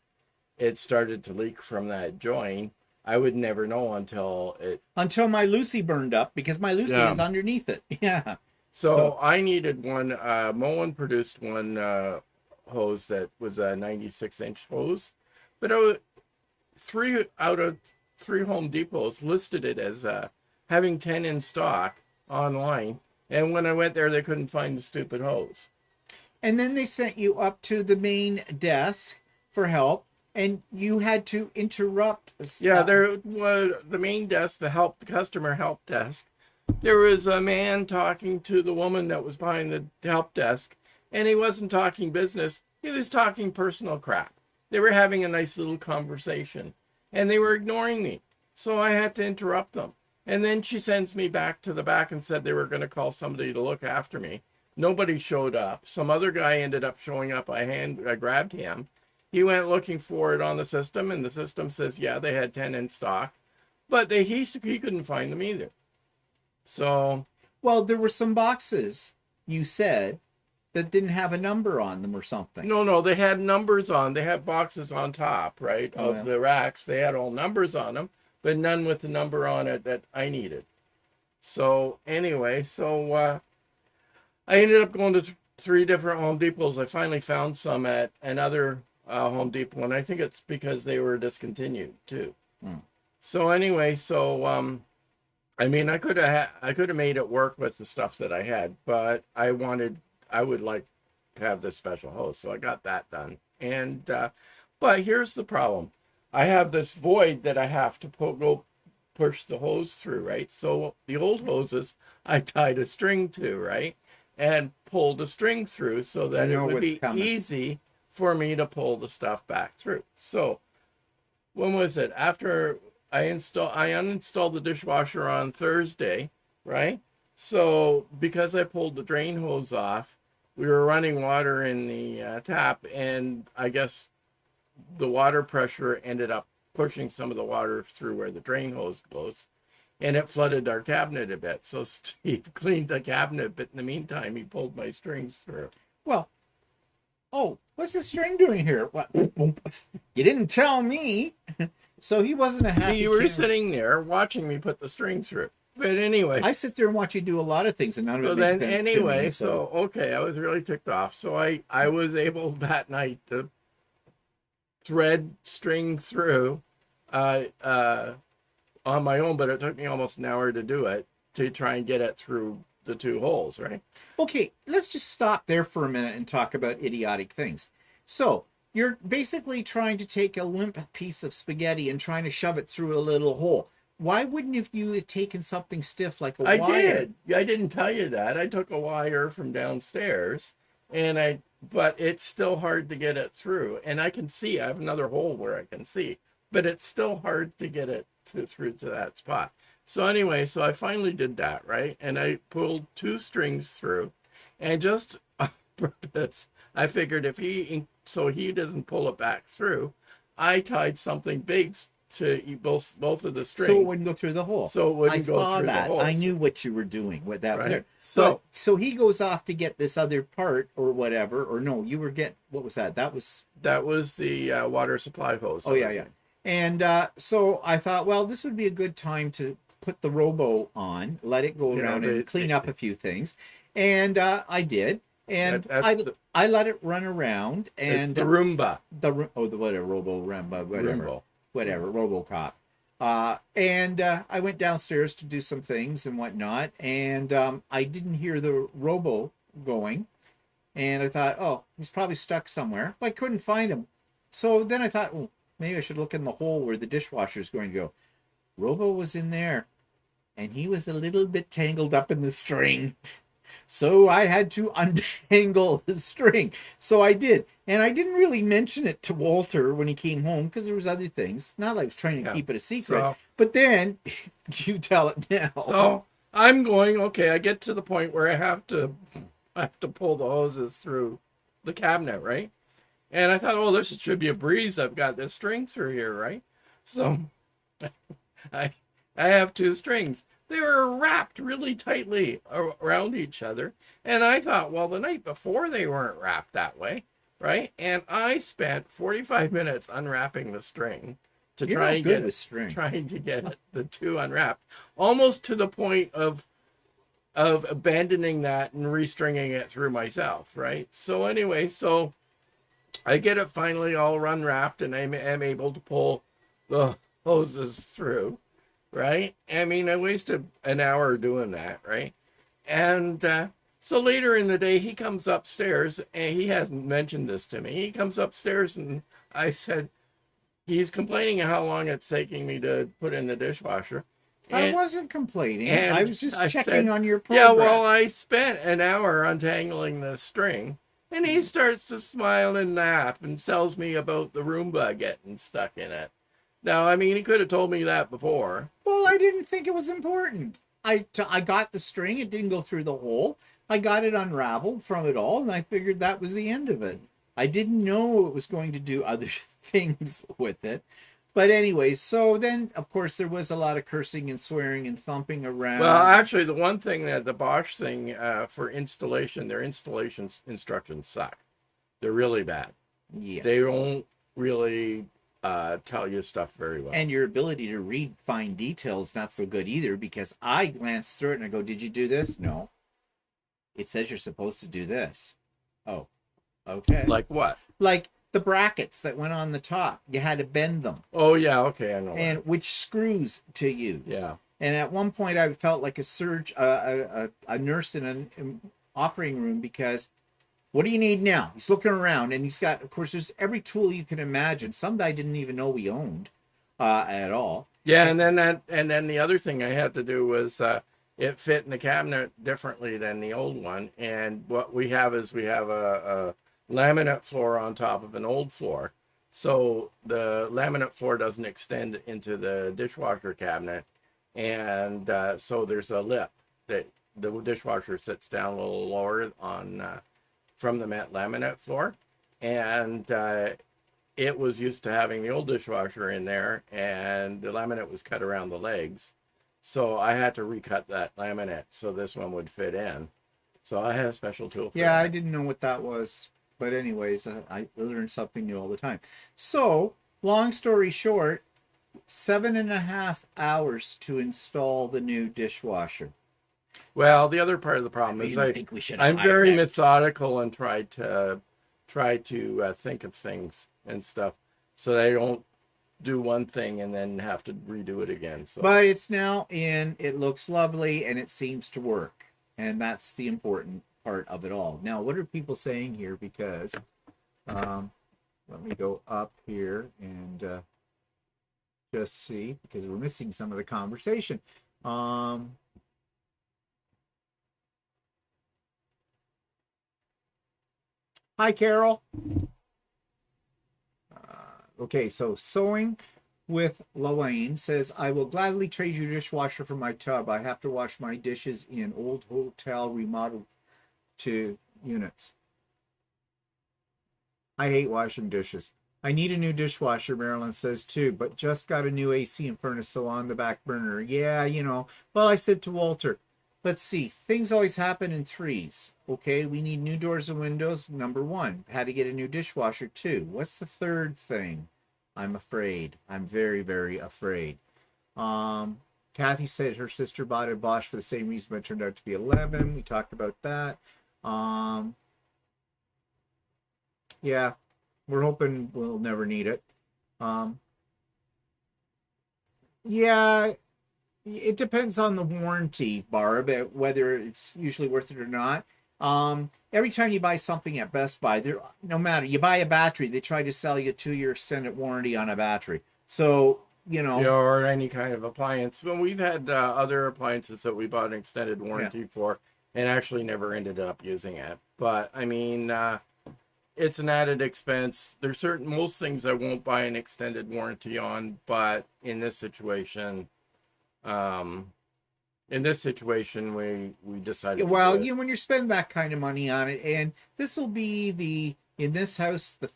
it started to leak from that join, I would never know until my Lucy burned up, because my Lucy is underneath it. Yeah. So I needed one. Moen produced one hose that was a 96-inch hose, but 3 out of 3 Home Depots listed it as having 10 in stock online. And when I went there, they couldn't find the stupid hose. And then they sent you up to the main desk for help, and you had to interrupt. Yeah, there was the main desk, the customer help desk. There was a man talking to the woman that was behind the help desk, and he wasn't talking business. He was talking personal crap. They were having a nice little conversation, and they were ignoring me. So I had to interrupt them. And then she sends me back to the back and said they were going to call somebody to look after me. Nobody showed up. Some other guy ended up showing up. I grabbed him. He went looking for it on the system, and the system says, yeah, they had 10 in stock. But he couldn't find them either. So... Well, there were some boxes, you said, that didn't have a number on them or something. No, they had numbers on. They had boxes on top, right, of the racks. They had all numbers on them, but none with the number on it that I needed. So anyway, I ended up going to 3 different Home Depots. I finally found some at another Home Depot, and I think it's because they were discontinued too. So anyway, I mean, I could have made it work with the stuff that I had, but I would like to have this special hose, so I got that done. And but here's the problem: I have this void that I have to go push the hose through, right? So the old hoses I tied a string to, right, and pulled a string through so that it would be easy for me to pull the stuff back through. So when was it? After I uninstalled the dishwasher on Thursday, right? So because I pulled the drain hose off, we were running water in the tap, and I guess the water pressure ended up pushing some of the water through where the drain hose goes, and it flooded our cabinet a bit. So Steve cleaned the cabinet, but in the meantime, he pulled my strings through. Well, what's the string doing here? What? You didn't tell me. So he wasn't a happy You were sitting there watching me put the string through. But anyway, I sit there and watch you do a lot of things, and none of it makes sense to me, so okay, I was really ticked off. So I was able that night to thread string through on my own, but it took me almost an hour to do it, to try and get it through the 2 holes, right? Okay, let's just stop there for a minute and talk about idiotic things. So you're basically trying to take a limp piece of spaghetti and trying to shove it through a little hole. why wouldn't you have taken something stiff like a I wire? did. I didn't tell you that. I took a wire from downstairs, but it's still hard to get it through. And I can see, I have another hole where I can see, but it's still hard to get it through to that spot. So anyway, so I finally did that, right? And I pulled 2 strings through, and just on purpose, I figured so he doesn't pull it back through, I tied something big to both of the strings. So it wouldn't go through the hole. So it wouldn't I go saw through that. the hole. I knew what you were doing with that. Right. There. So he goes off to get this other part or whatever, or no, you were what was that? That was the water supply hose. Oh yeah. And so I thought, well, this would be a good time to put the robo on, let it go around and clean up a few things. And I did. And I let it run around, and it's the Roomba. Whatever, RoboCop. And I went downstairs to do some things and whatnot, and I didn't hear the robo going, and I thought, oh, he's probably stuck somewhere. But I couldn't find him. So then I thought, well, maybe I should look in the hole where the dishwasher is going to go. Robo was in there, and he was a little bit tangled up in the string. So I had to untangle the string. So I did. And I didn't really mention it to Walter when he came home because there was other things. Not like I was trying to keep it a secret. So, but then you tell it now. So I'm going, okay, I get to the point where I have to pull the hoses through the cabinet, right? And I thought, oh, this should be a breeze. I've got this string through here, right? So I have 2 strings. They were wrapped really tightly around each other. And I thought, well, the night before they weren't wrapped that way, right? And I spent 45 minutes unwrapping the string to trying to get the 2 unwrapped, almost to the point of abandoning that and restringing it through myself, right? So anyway, so I get it finally all unwrapped, and I am able to pull the hoses through. Right? I mean, I wasted an hour doing that, right? And so later in the day, he comes upstairs, and he hasn't mentioned this to me. He comes upstairs, and I said, he's complaining how long it's taking me to put in the dishwasher. I wasn't complaining. I was just checking on your progress. Yeah, well, I spent an hour untangling the string, and he starts to smile and laugh and tells me about the Roomba getting stuck in it. Now, I mean, he could have told me that before. Well, I didn't think it was important. I got the string. It didn't go through the hole. I got it unraveled from it all, and I figured that was the end of it. I didn't know it was going to do other things with it. But anyway, so then, of course, there was a lot of cursing and swearing and thumping around. Well, actually, the one thing that the Bosch thing for installation, their installation instructions suck. They're really bad. Yeah. They don't really tell you stuff very well. And your ability to read fine details not so good either, because I glanced through it and I go, did you do this? No. It says you're supposed to do this. Oh, okay. Like what? Like the brackets that went on the top. You had to bend them. Oh, yeah, okay, I know. And which screws to use. Yeah. And at one point I felt like a nurse in an operating room, because what do you need now? He's looking around, and he's got, of course, there's every tool you can imagine. Some I didn't even know we owned at all. Yeah, and then the other thing I had to do was it fit in the cabinet differently than the old one. And what we have is a laminate floor on top of an old floor. So the laminate floor doesn't extend into the dishwasher cabinet. And so there's a lip that the dishwasher sits down a little lower on from the laminate floor, and it was used to having the old dishwasher in there, and the laminate was cut around the legs, so I had to recut that laminate so this one would fit in. So I had a special tool for that. I didn't know what that was, but anyways, I learned something new all the time. So long story short, 7.5 hours to install the new dishwasher. Well, the other part of the problem is I'm very methodical and try to think of things and stuff, so that I don't do one thing and then have to redo it again. So. But it's now in. It looks lovely, and it seems to work, and that's the important part of it all. Now, what are people saying here? Because let me go up here and Just see, because we're missing some of the conversation. Hi, Carol. Okay, so sewing with Lelaine says, I will gladly trade you dishwasher for my tub. I have to wash my dishes in old hotel remodeled to units. I hate washing dishes. I need a new dishwasher, Marilyn says too, but just got a new AC and furnace, so on the back burner. Yeah, you know. Well, I said to Walter, let's see, things always happen in threes. Okay, we need new doors and windows, number one. Had to get a new dishwasher, two. What's the third thing? I'm afraid. I'm very, very afraid. Kathy said her sister bought a Bosch for the same reason, but it turned out to be 11. We talked about that. Yeah, we're hoping we'll never need it. Yeah, it depends on the warranty, Barb, whether it's usually worth it or not. Every time you buy something at Best Buy, no matter, you buy a battery, they try to sell you a 2-year extended warranty on a battery. So, you know. Yeah, or any kind of appliance. Well, we've had other appliances that we bought an extended warranty for and actually never ended up using it. But, I mean, it's an added expense. There's most things I won't buy an extended warranty on, but in this situation, we decided. Well, you know, when you're spending that kind of money on it, and this will be in this house the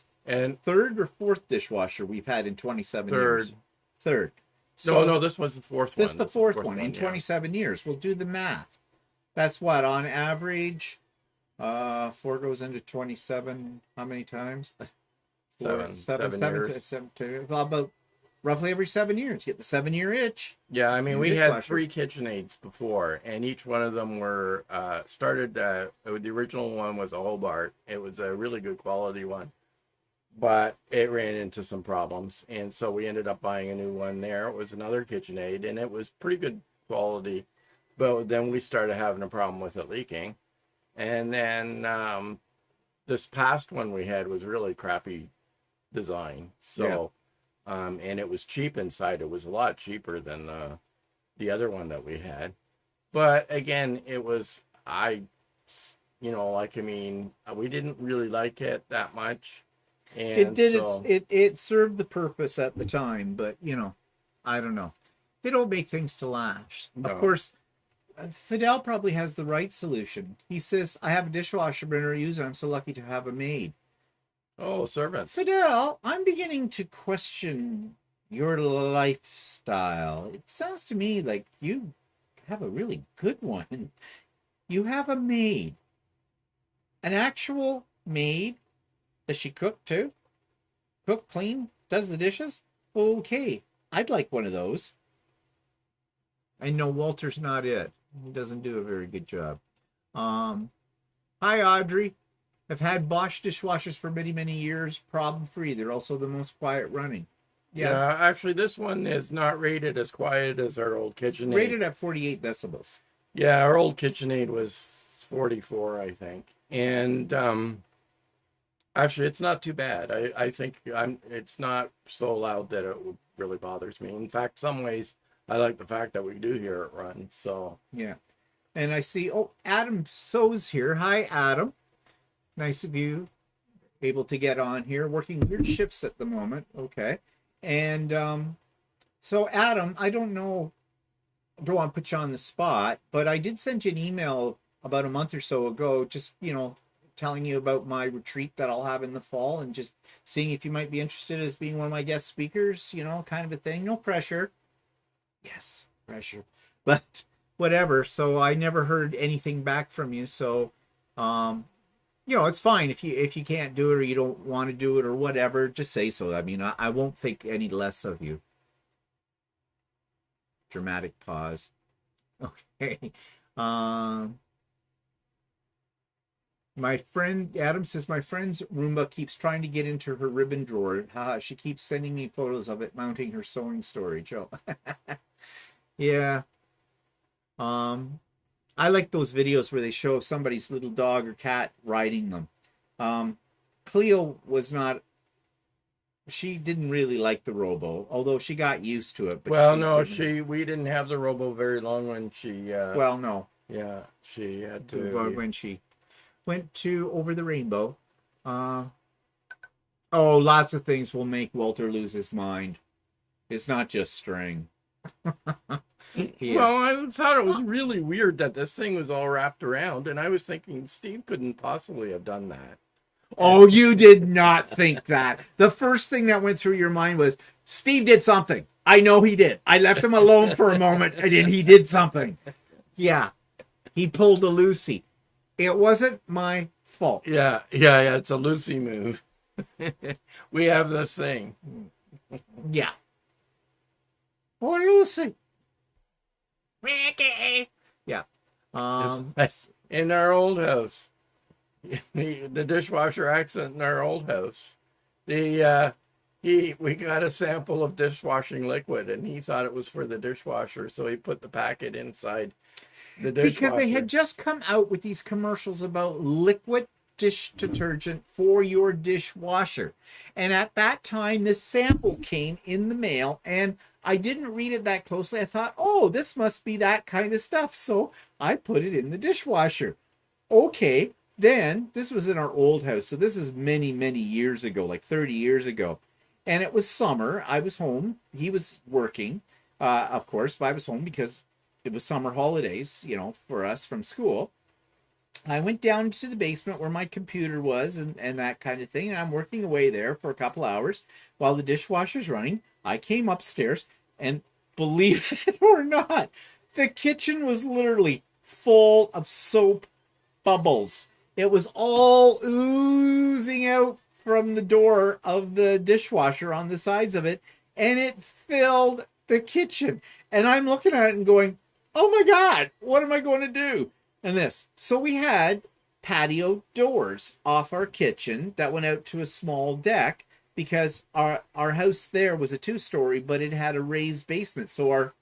third or fourth dishwasher we've had in 27 years. Third. So, no, this was the fourth one. This is the fourth one in 27 years. We'll do the math. That's what, on average, 4 goes into 27. How many times? Seven years. Well, about roughly every 7 years. You get the 7-year itch. Yeah, I mean, we had 3 KitchenAids before, and each one of them were started. The original one was a Hobart. It was a really good quality one, but it ran into some problems, and so we ended up buying a new one there. It was another KitchenAid, and it was pretty good quality, but then we started having a problem with it leaking. And then this past one we had was really crappy design. So, and it was cheap inside. It was a lot cheaper than the other one that we had. But again, it was, we didn't really like it that much. And it served the purpose at the time, but, you know, I don't know. They don't make things to last. No. Of course, Fidel probably has the right solution. He says, I have a dishwasher burner to use, and I'm so lucky to have a maid. Oh, servants. Fidel, I'm beginning to question your lifestyle. It sounds to me like you have a really good one. You have a maid. An actual maid. Does she cook too? Cook, clean, does the dishes? Okay, I'd like one of those. I know Walter's not it. He doesn't do a very good job. Hi, Audrey. I've had Bosch dishwashers for many, many years, problem-free. They're also the most quiet running. Yeah, actually, this one is not rated as quiet as our old KitchenAid. It's rated at 48 decibels. Yeah, our old KitchenAid was 44, I think. And actually, it's not too bad. I think it's not so loud that it really bothers me. In fact, some ways, I like the fact that we do hear it run. So yeah, and I see. Oh, Adam So's here. Hi, Adam. Nice of you, able to get on here. Working weird shifts at the moment. Okay, and so Adam, I don't know. I don't want to put you on the spot, but I did send you an email about a month or so ago. Just telling you about my retreat that I'll have in the fall, and just seeing if you might be interested as being one of my guest speakers. Kind of a thing. No pressure. Yes, pressure, but whatever. So I never heard anything back from you. So, it's fine if you can't do it or you don't want to do it or whatever. Just say so. I mean, I won't think any less of you. Dramatic pause. Okay. My friend Adam says my friend's Roomba keeps trying to get into her ribbon drawer. She keeps sending me photos of it mounting her sewing storage. Oh. Yeah. I like those videos where they show somebody's little dog or cat riding them. Cleo was not she didn't really like the robo, although she got used to it. But Well, she no, certainly, we didn't have the robo very long when she well, no, yeah, she had but to. when she went to Over the Rainbow, uh, oh, lots of things will make Walter lose his mind. It's not just string. Yeah. Well, I thought it was really weird that this thing was all wrapped around, and I was thinking Steve couldn't possibly have done that. Oh, you did not think that. The first thing that went through your mind was Steve did something. I know he did. I left him alone for a moment, and then he did something. Yeah, he pulled a Lucy. It wasn't my fault. Yeah, yeah, yeah. It's a Lucy move. We have this thing. Yeah. Oh, Lucy. Ricky. Yeah. It's in our old house. The dishwasher accent in our old house. We got a sample of dishwashing liquid, and he thought it was for the dishwasher, so he put the packet inside the dishwasher. Because they had just come out with these commercials about liquid dish detergent for your dishwasher. And at that time, this sample came in the mail, and I didn't read it that closely. I thought, oh, this must be that kind of stuff. So I put it in the dishwasher. Okay, then this was in our old house. So this is many, many years ago, like 30 years ago. And it was summer. I was home. He was working, of course, but I was home because it was summer holidays, you know, for us from school. I went down to the basement where my computer was and that kind of thing. And I'm working away there for a couple hours while the dishwasher's running. I came upstairs and believe it or not, the kitchen was literally full of soap bubbles. It was all oozing out from the door of the dishwasher on the sides of it, and it filled the kitchen. And I'm looking at it and going, oh my God, what am I going to do? And this. So we had patio doors off our kitchen that went out to a small deck because our house there was a 2-story, but it had a raised basement. So our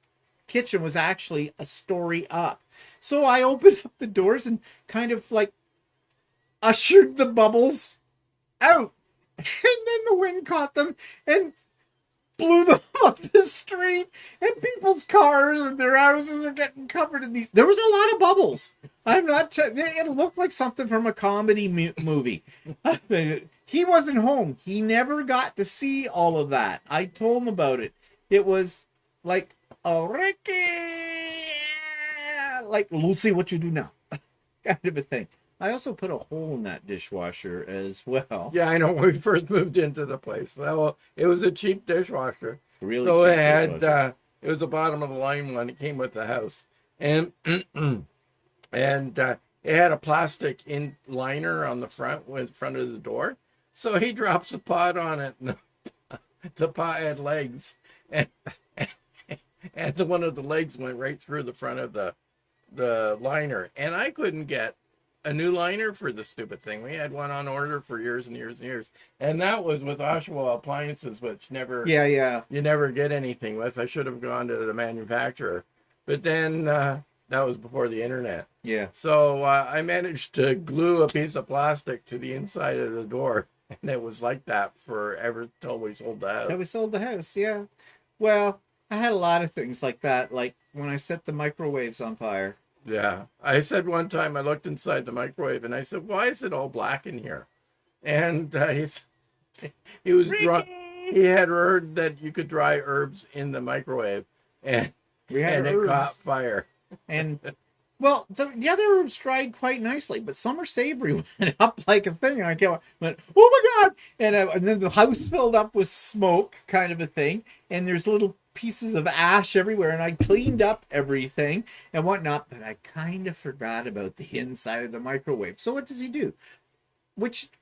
kitchen was actually a story up. So I opened up the doors and kind of like ushered the bubbles out. And then the wind caught them and blew them up the street, and people's cars and their houses are getting covered in these. There was a lot of bubbles. I'm not. It looked like something from a comedy movie. He wasn't home. He never got to see all of that. I told him about it. It was like, oh, Ricky, like Lucy, what you do now, kind of a thing. I also put a hole in that dishwasher as well. Yeah, I know. When we first moved into the place, well, it was a cheap dishwasher. Really so cheap it had dishwasher. it was the bottom of the line one. It came with the house, and and it had a plastic liner on the front with front of the door. So he drops the pot on it, and the pot had legs, and one of the legs went right through the front of the liner, and I couldn't get a new liner for the stupid thing. We had one on order for years and years and years, and that was with Oshawa Appliances, which you never get anything with. I should have gone to the manufacturer, but then that was before the internet. Yeah. So I managed to glue a piece of plastic to the inside of the door, and it was like that forever till we sold the house. Yeah, we sold the house. Yeah. Well, I had a lot of things like that, like when I set the microwaves on fire. Yeah. I said one time I looked inside the microwave and I said, why is it all black in here? And he was drunk. He had heard that you could dry herbs in the microwave, and it caught fire. And well, the other herbs dried quite nicely, but summer savory went up like a thing. And I went, oh my God. And then the house filled up with smoke, kind of a thing. And there's little pieces of ash everywhere, and I cleaned up everything and whatnot, but I kind of forgot about the inside of the microwave. So what does he do?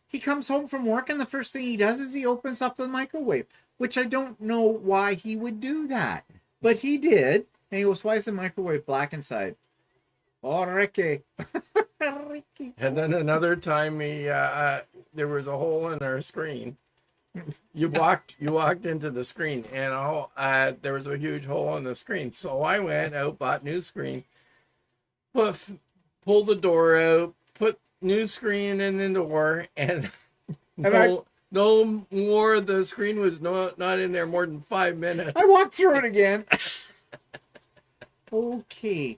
He comes home from work, and the first thing he does is he opens up the microwave, which I don't know why he would do that, but he did. And he goes, why is the microwave black inside? Oh, Ricky. Ricky. And then another time there was a hole in our screen. You walked into the screen, and there was a huge hole in the screen. So I went out, bought new screen, pulled the door out, put new screen in the door, and No more. The screen was not in there more than 5 minutes. I walked through it again. Okay.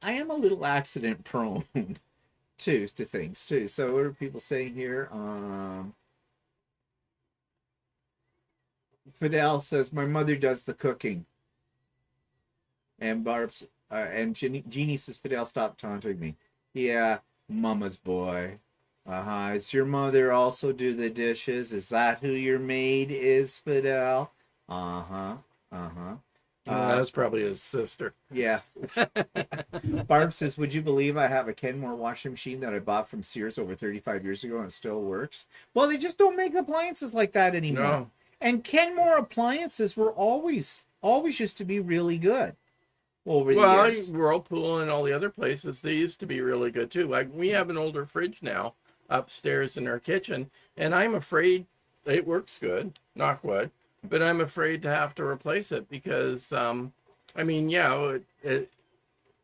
I am a little accident prone too to things too. So what are people saying here? Fidel says my mother does the cooking. And Barb's and Jeannie says, Fidel, stop taunting me. Yeah, mama's boy. Does your mother also do the dishes? Is that who your maid is, Fidel? Uh-huh. Uh-huh. That's probably his sister. Yeah. Barb says, would you believe I have a Kenmore washing machine that I bought from Sears over 35 years ago and it still works? Well, they just don't make appliances like that anymore. No. And Kenmore appliances were always used to be really good. Over the years. Whirlpool and all the other places, they used to be really good too. Like we have an older fridge now upstairs in our kitchen, and I'm afraid it works good, knock wood, but I'm afraid to have to replace it because, it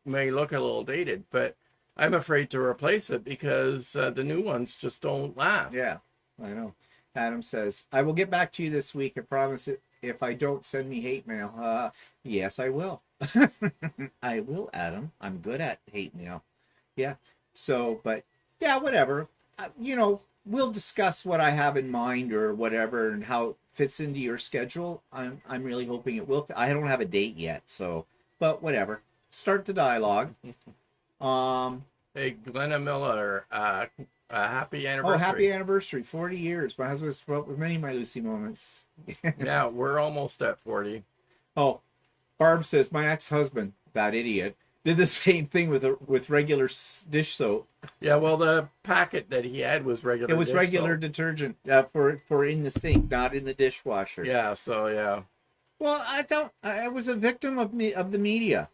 may look a little dated, but I'm afraid to replace it because the new ones just don't last. Yeah, I know. Adam says, I will get back to you this week. I promise it. If I don't, send me hate mail. Yes, I will. I will, Adam. I'm good at hate mail. Yeah. So, but yeah, whatever. We'll discuss what I have in mind or whatever and how it fits into your schedule. I'm really hoping it will. I don't have a date yet, so, but whatever. Start the dialogue. Hey, Glenna Miller, happy anniversary. Oh, happy anniversary. 40 years. My husband's with many of my Lucy moments. Yeah, we're almost at 40. Oh, Barb says, my ex-husband, that idiot, did the same thing with regular dish soap. Yeah, well, the packet that he had was regular. It was regular soap. Detergent for in the sink, not in the dishwasher. Yeah, so yeah. Well, I was a victim of the media.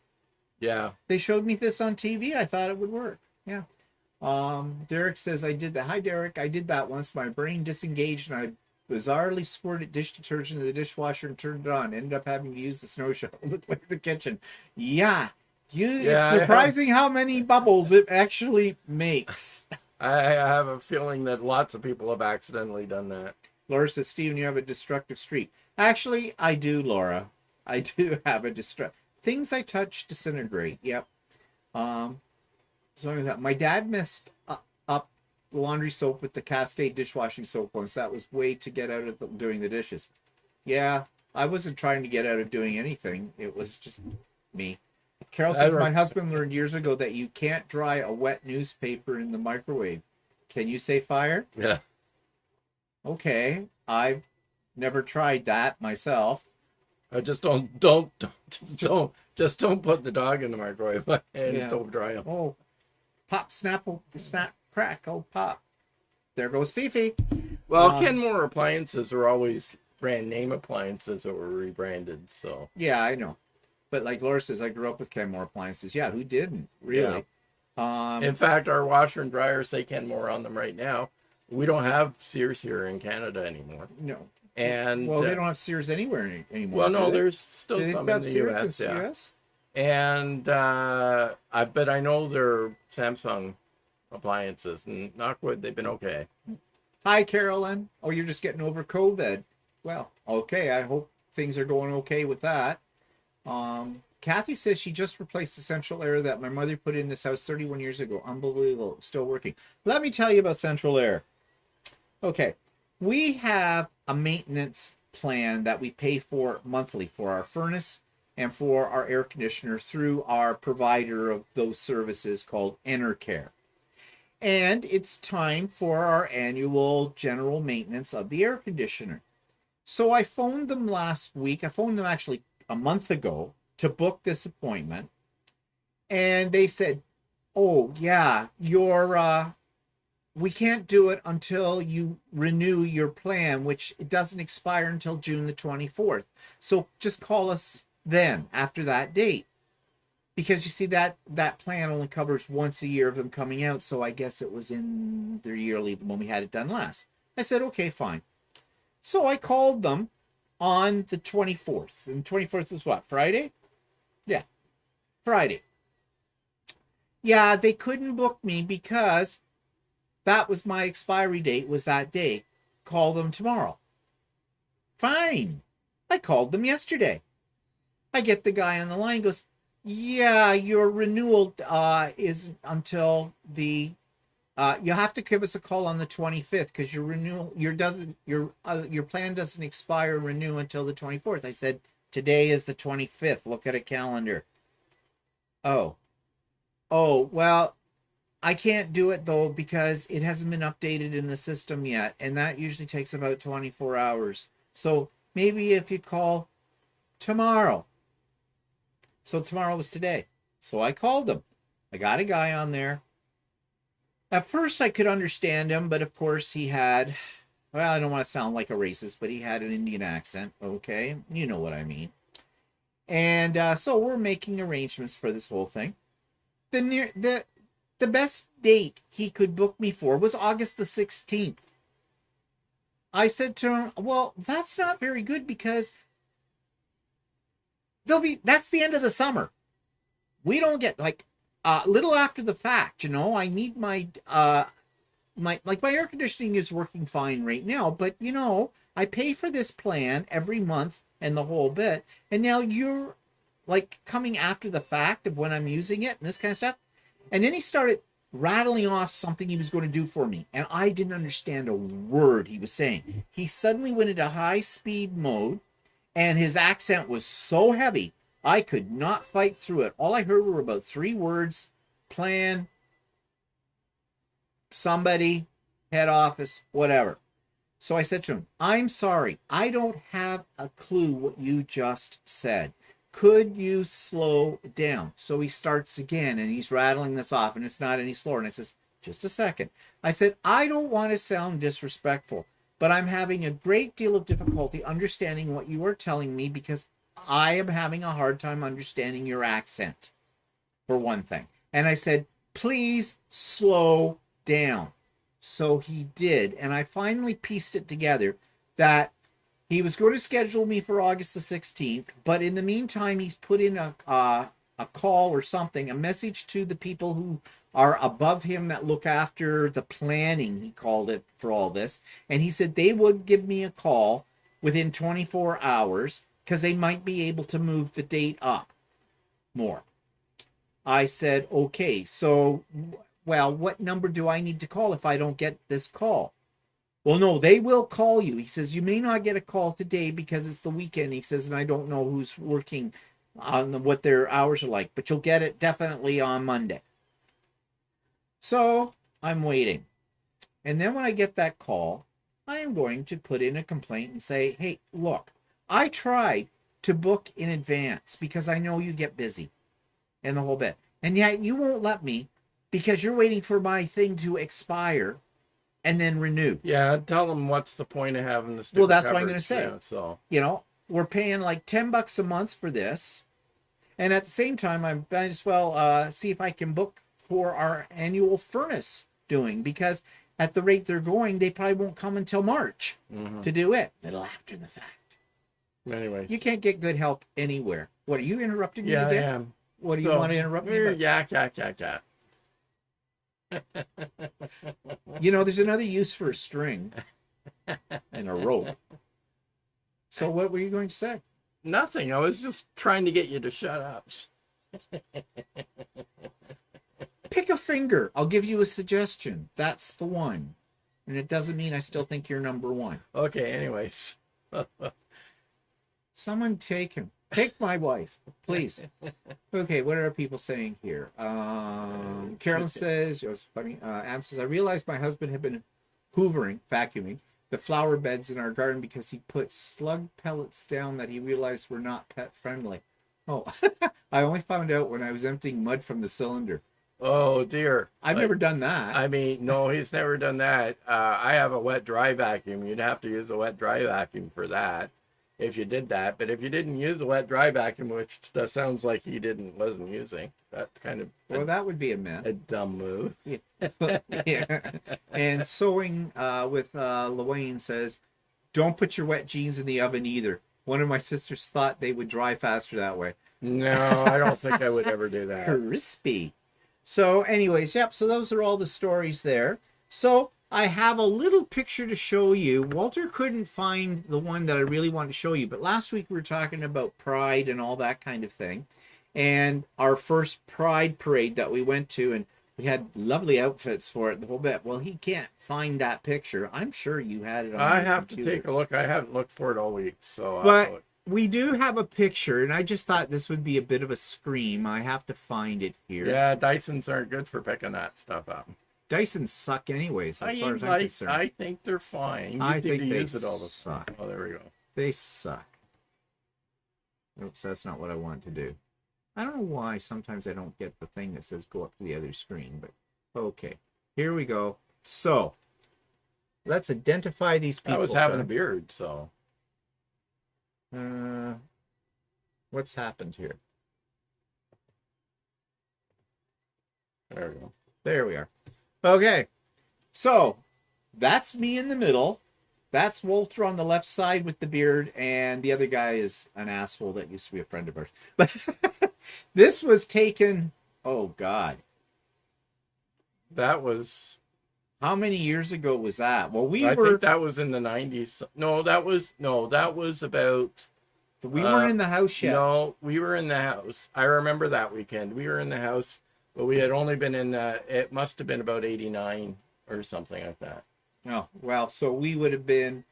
Yeah. They showed me this on TV. I thought it would work. Yeah. Derek says, I did that. Hi, Derek. I did that once. My brain disengaged and I bizarrely squirted dish detergent in the dishwasher and turned it on. Ended up having to use the snow shovel to clean the kitchen. Yeah. It's surprising how many bubbles it actually makes. I have a feeling that lots of people have accidentally done that. Laura says, Steven, you have a destructive streak. Actually, I do, Laura. I do have a destructive. Things I touch disintegrate. Yep. So my dad messed up the laundry soap with the Cascade dishwashing soap once. That was way to get out of doing the dishes. Yeah, I wasn't trying to get out of doing anything. It was just me. Carol says, my husband learned years ago that you can't dry a wet newspaper in the microwave. Can you say fire? Yeah. Okay. I've never tried that myself. I just don't put the dog in the microwave and don't dry them. Oh, pop, snap, crack, oh, pop. There goes Fifi. Well, Kenmore appliances are always brand name appliances that were rebranded, so. Yeah, I know. But like Laura says, I grew up with Kenmore appliances. Yeah, who didn't? Really? Yeah. In fact, our washer and dryer say Kenmore on them right now. We don't have Sears here in Canada anymore. No. And they don't have Sears anywhere anymore. Well, no, there's still some in the Sears US. And but I know they're Samsung appliances, and knock wood, they've been okay. Hi, Carolyn. Oh, you're just getting over COVID. Well, okay. I hope things are going okay with that. Kathy says she just replaced the central air that my mother put in this house 31 years ago. Unbelievable. Still working. Let me tell you about central air. Okay. We have a maintenance plan that we pay for monthly for our furnace and for our air conditioner through our provider of those services called Enercare. And it's time for our annual general maintenance of the air conditioner. So I phoned them last week. I phoned them actually a month ago to book this appointment. And they said, oh, yeah, we can't do it until you renew your plan, which it doesn't expire until June the 24th. So just call us then after that date. Because you see that plan only covers once a year of them coming out. So I guess it was in their yearly when we had it done last. I said, okay, fine. So I called them on the 24th. And 24th was what? Friday? Yeah. Friday. Yeah, they couldn't book me because that was my expiry date, was that day. call them tomorrow. Fine. I called them yesterday. I get the guy on the line, goes, yeah, your renewal is until the you have to give us a call on the 25th because your plan doesn't expire renew until the 24th. I said, today is the 25th. Look at a calendar. Oh, well, I can't do it though because it hasn't been updated in the system yet, and that usually takes about 24 hours. So maybe if you call tomorrow. So tomorrow was today. So I called him. I got a guy on there. At first I could understand him, but of course he had, well, I don't want to sound like a racist, but he had an Indian accent. Okay, you know what I mean. And so we're making arrangements for this whole thing. The best date he could book me for was August the 16th. I said to him, well, that's not very good because that's the end of the summer. We don't get like a little after the fact, I need my my air conditioning is working fine right now, but I pay for this plan every month and the whole bit, and now you're like coming after the fact of when I'm using it and this kind of stuff. And then he started rattling off something he was going to do for me, and I didn't understand a word he was saying. He suddenly went into high speed mode, and his accent was so heavy I could not fight through it. All I heard were about 3 words: plan, somebody, head office, whatever. So I said to him, I'm sorry, I don't have a clue what you just said. Could you slow down? So he starts again, and he's rattling this off, and it's not any slower. And I says, just a second. I said, I don't want to sound disrespectful, but I'm having a great deal of difficulty understanding what you are telling me because I am having a hard time understanding your accent, for one thing. And I said, please slow down. So he did, and I finally pieced it together that he was going to schedule me for August the 16th, but in the meantime, he's put in a call or something, a message to the people who are above him that look after the planning, he called it, for all this. And he said they would give me a call within 24 hours because they might be able to move the date up more. I said, okay, so, well, what number do I need to call if I don't get this call? Well, no, they will call you. He says, you may not get a call today because it's the weekend. He says, and I don't know who's working on what their hours are like, but you'll get it definitely on Monday. So I'm waiting. And then when I get that call, I am going to put in a complaint and say, hey, look, I tried to book in advance because I know you get busy and the whole bit. And yet you won't let me because you're waiting for my thing to expire and then renew. Yeah, tell them what's the point of having this. Well, that's what I'm going to say. Yeah, so we're paying like $10 a month for this, and at the same time, I might as well see if I can book for our annual furnace doing, because at the rate they're going, they probably won't come until March to do it. Little after the fact. Anyways, you can't get good help anywhere. What, are you interrupting me again? Yeah, I am. What do you want to interrupt me about? Yeah. There's another use for a string and a rope. So what were you going to say? Nothing. I was just trying to get you to shut up. Pick a finger. I'll give you a suggestion. That's the one. And it doesn't mean I still think you're number one. Okay, anyways. Someone take him. Take my wife, please. Okay, what are people saying here? Carolyn says, Am says, I realized my husband had been vacuuming the flower beds in our garden because he put slug pellets down that he realized were not pet friendly. Oh, I only found out when I was emptying mud from the cylinder. Oh dear. I've never done that. I mean, no, he's never done that. I have a wet dry vacuum. You'd have to use a wet dry vacuum for that if you did that. But if you didn't use a wet dry vacuum, which sounds like he wasn't using, that's kind of that would be a mess. A dumb move. Yeah. And sewing with Luane says, don't put your wet jeans in the oven either. One of my sisters thought they would dry faster that way. No, I don't think I would ever do that. Crispy. So anyways, yep, so those are all the stories there. So I have a little picture to show you. Walter couldn't find the one that I really wanted to show you, but last week we were talking about pride and all that kind of thing. And our first pride parade that we went to, and we had lovely outfits for it, the whole bit. Well, he can't find that picture. I'm sure you had it on I your have computer. to take a look. I haven't looked for it all week, so But we do have a picture, and I just thought this would be a bit of a scream. I have to find it here. yeah, Dysons aren't good for picking that stuff up. Dysons suck anyways, as far as I'm concerned. I think they're fine. I think they use it all the suck. time. Oh, there we go. They suck. Oops, that's not what I want to do. I don't know why sometimes I don't get the thing that says go up to the other screen, but okay. Here we go. So, let's identify these people. I was having a beard, so. What's happened here? There we go. There we are. Okay, so that's me in the middle. That's Walter on the left side with the beard, and the other guy is an asshole that used to be a friend of ours. But this was taken, oh God. That was... How many years ago was that? Well, I think that was in the 90s. No, that was about... We weren't in the house yet. No, we were in the house. I remember that weekend. We were in the house, but we had only been in, it must have been about 89 or something like that. Oh, well, so we would have been,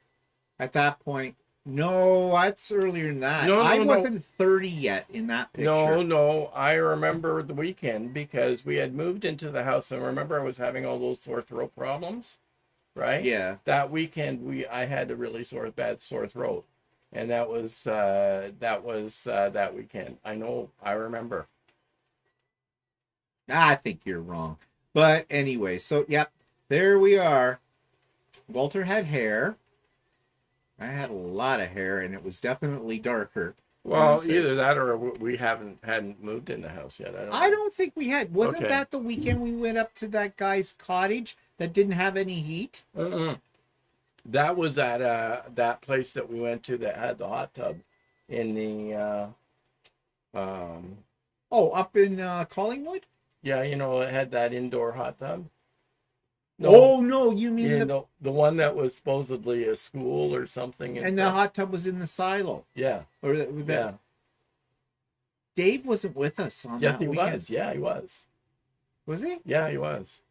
at that point, no, that's earlier than that. I wasn't 30 yet in that picture. No, I remember the weekend because we had moved into the house, and remember I was having all those sore throat problems, right? Yeah. That weekend, I had a really bad sore throat. And that was that weekend. I know, I remember. I think you're wrong. But anyway, so, yep, there we are. Walter had hair. I had a lot of hair, and it was definitely darker. Well, either that or we hadn't moved in the house yet. I don't think we had. Wasn't Okay. that the weekend we went up to that guy's cottage that didn't have any heat? That was at that place that we went to that had the hot tub in the up in Collingwood? yeah, it had that indoor hot tub. No, you mean the one that was supposedly a school or something. and the hot tub was in the silo. Yeah. Or that, Yeah. Dave wasn't with us on Yes, that he weekend. was. Yeah, he was. Was he? Yeah, he was.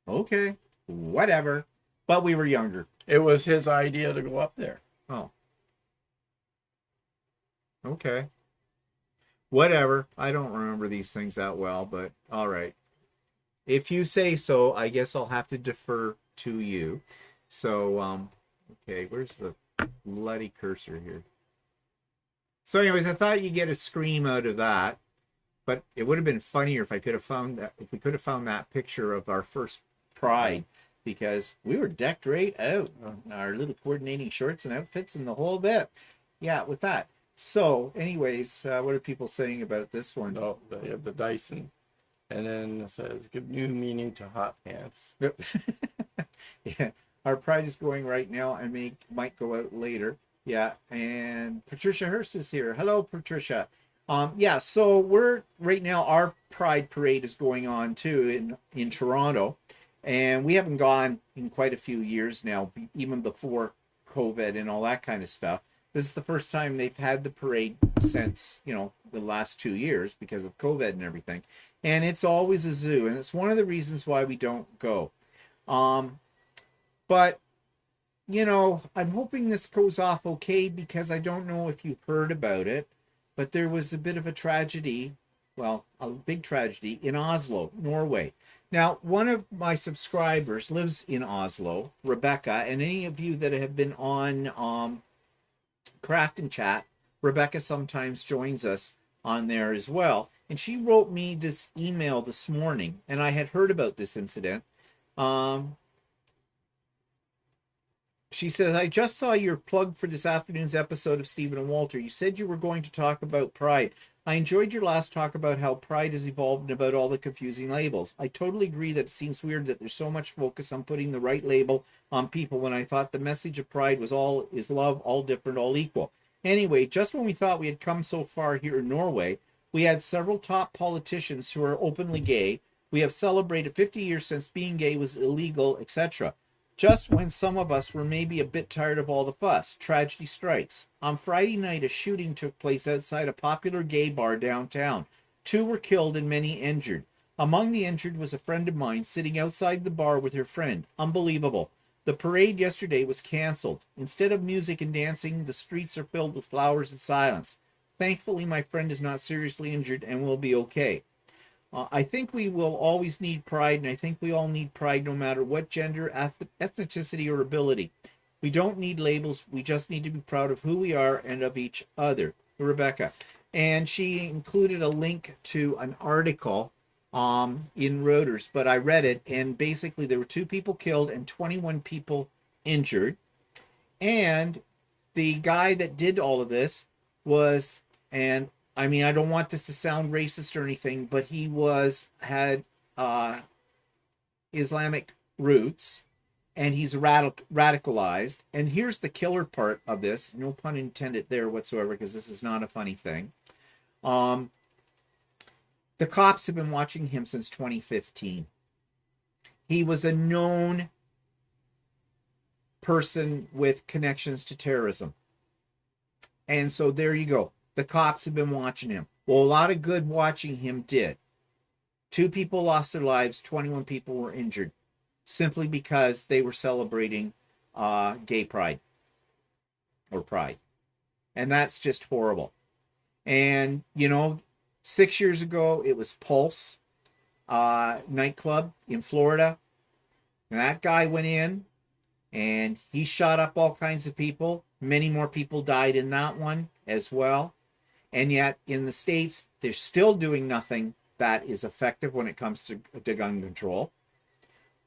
Okay. Whatever. But we were younger. It was his idea to go up there. Oh. Okay. Whatever. I don't remember these things that well, but all right. If you say so, I guess I'll have to defer to you. So, okay, where's the bloody cursor here? So anyways, I thought you'd get a scream out of that, but it would have been funnier if I could have found that, if we could have found that picture of our first pride, because we were decked right out, our little coordinating shorts and outfits and the whole bit. Yeah, with that. So anyways, what are people saying about this one? Oh, they have the Dyson. And then it says, give new meaning to hot pants. Yeah, our pride is going right now. I might go out later. Yeah, and Patricia Hurst is here. Hello, Patricia. Yeah, so we're right now. Our Pride Parade is going on too in Toronto, and we haven't gone in quite a few years now, even before COVID and all that kind of stuff. This is the first time they've had the parade since the last 2 years because of COVID and everything. And it's always a zoo, and it's one of the reasons why we don't go. But, I'm hoping this goes off okay, because I don't know if you've heard about it, but there was a bit of a tragedy, well, a big tragedy in Oslo, Norway. Now, one of my subscribers lives in Oslo, Rebecca, and any of you that have been on Craft and Chat, Rebecca sometimes joins us on there as well. And she wrote me this email this morning, and I had heard about this incident. She says, I just saw your plug for this afternoon's episode of Stephen and Walter. You said you were going to talk about pride. I enjoyed your last talk about how pride has evolved and about all the confusing labels. I totally agree that it seems weird that there's so much focus on putting the right label on people when I thought the message of pride was all is love, all different, all equal. Anyway, just when we thought we had come so far here in Norway, we had several top politicians who are openly gay We have celebrated 50 years since being gay was illegal, etc. Just when some of us were maybe a bit tired of all the fuss, tragedy strikes. On Friday night, a shooting took place outside a popular gay bar downtown. 2 were killed and many injured. Among the injured was a friend of mine sitting outside the bar with her friend. Unbelievable. The parade yesterday was canceled. Instead of music and dancing, the streets are filled with flowers and silence. Thankfully, my friend is not seriously injured and will be okay. I think we will always need pride, and I think we all need pride no matter what gender, ethnicity, or ability. We don't need labels. We just need to be proud of who we are and of each other. Rebecca. And she included a link to an article in Reuters, but I read it, and basically there were 2 people killed and 21 people injured. And the guy that did all of this was, and I mean, I don't want this to sound racist or anything, but he had Islamic roots, and he's radicalized. And here's the killer part of this, no pun intended there whatsoever, because this is not a funny thing. The cops have been watching him since 2015. He was a known person with connections to terrorism. And so there you go. The cops have been watching him. Well, a lot of good watching him did. 2 people lost their lives, 21 people were injured, simply because they were celebrating gay pride or pride. And that's just horrible. And, 6 years ago, it was Pulse nightclub in Florida. And that guy went in and he shot up all kinds of people. Many more people died in that one as well. And yet in the States, they're still doing nothing that is effective when it comes to gun control.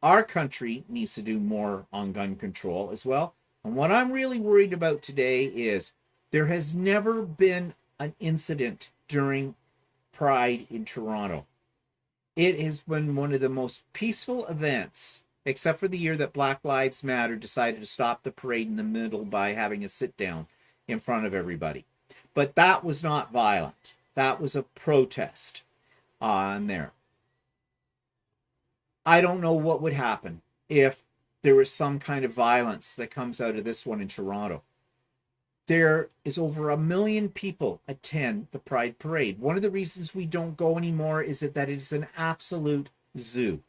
Our country needs to do more on gun control as well. And what I'm really worried about today is there has never been an incident during Pride in Toronto. It has been one of the most peaceful events, except for the year that Black Lives Matter decided to stop the parade in the middle by having a sit down in front of everybody. But that was not violent. That was a protest on there. I don't know what would happen if there was some kind of violence that comes out of this one in Toronto. There is over 1 million people attend the Pride Parade. One of the reasons we don't go anymore is that it is an absolute zoo.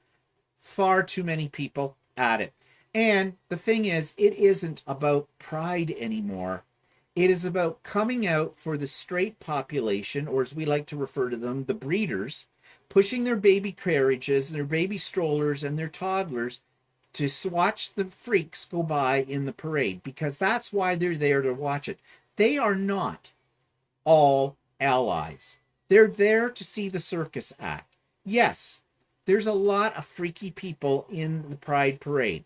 Far too many people at it. And the thing is, it isn't about pride anymore. It is about coming out for the straight population, or as we like to refer to them, the breeders, pushing their baby carriages, their baby strollers, and their toddlers to watch the freaks go by in the parade, because that's why they're there to watch it. They are not all allies. They're there to see the circus act. Yes, there's a lot of freaky people in the Pride Parade.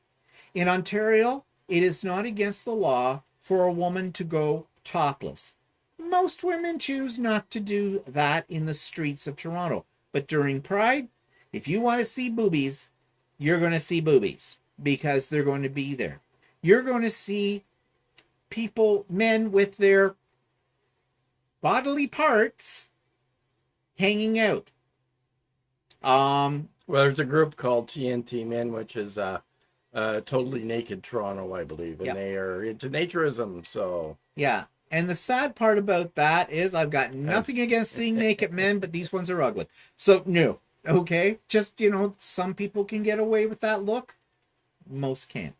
In Ontario, it is not against the law for a woman to go topless. Most women choose not to do that in the streets of Toronto. But during Pride, if you want to see boobies, you're going to see boobies because they're going to be there. You're going to see people, men with their bodily parts hanging out. Well, there's a group called TNT Men, which is totally naked Toronto, I believe, and Yep. they are into naturism. So Yeah. And the sad part about that is I've got nothing against seeing naked men, but these ones are ugly. So, no. Okay? Just, some people can get away with that look. Most can't.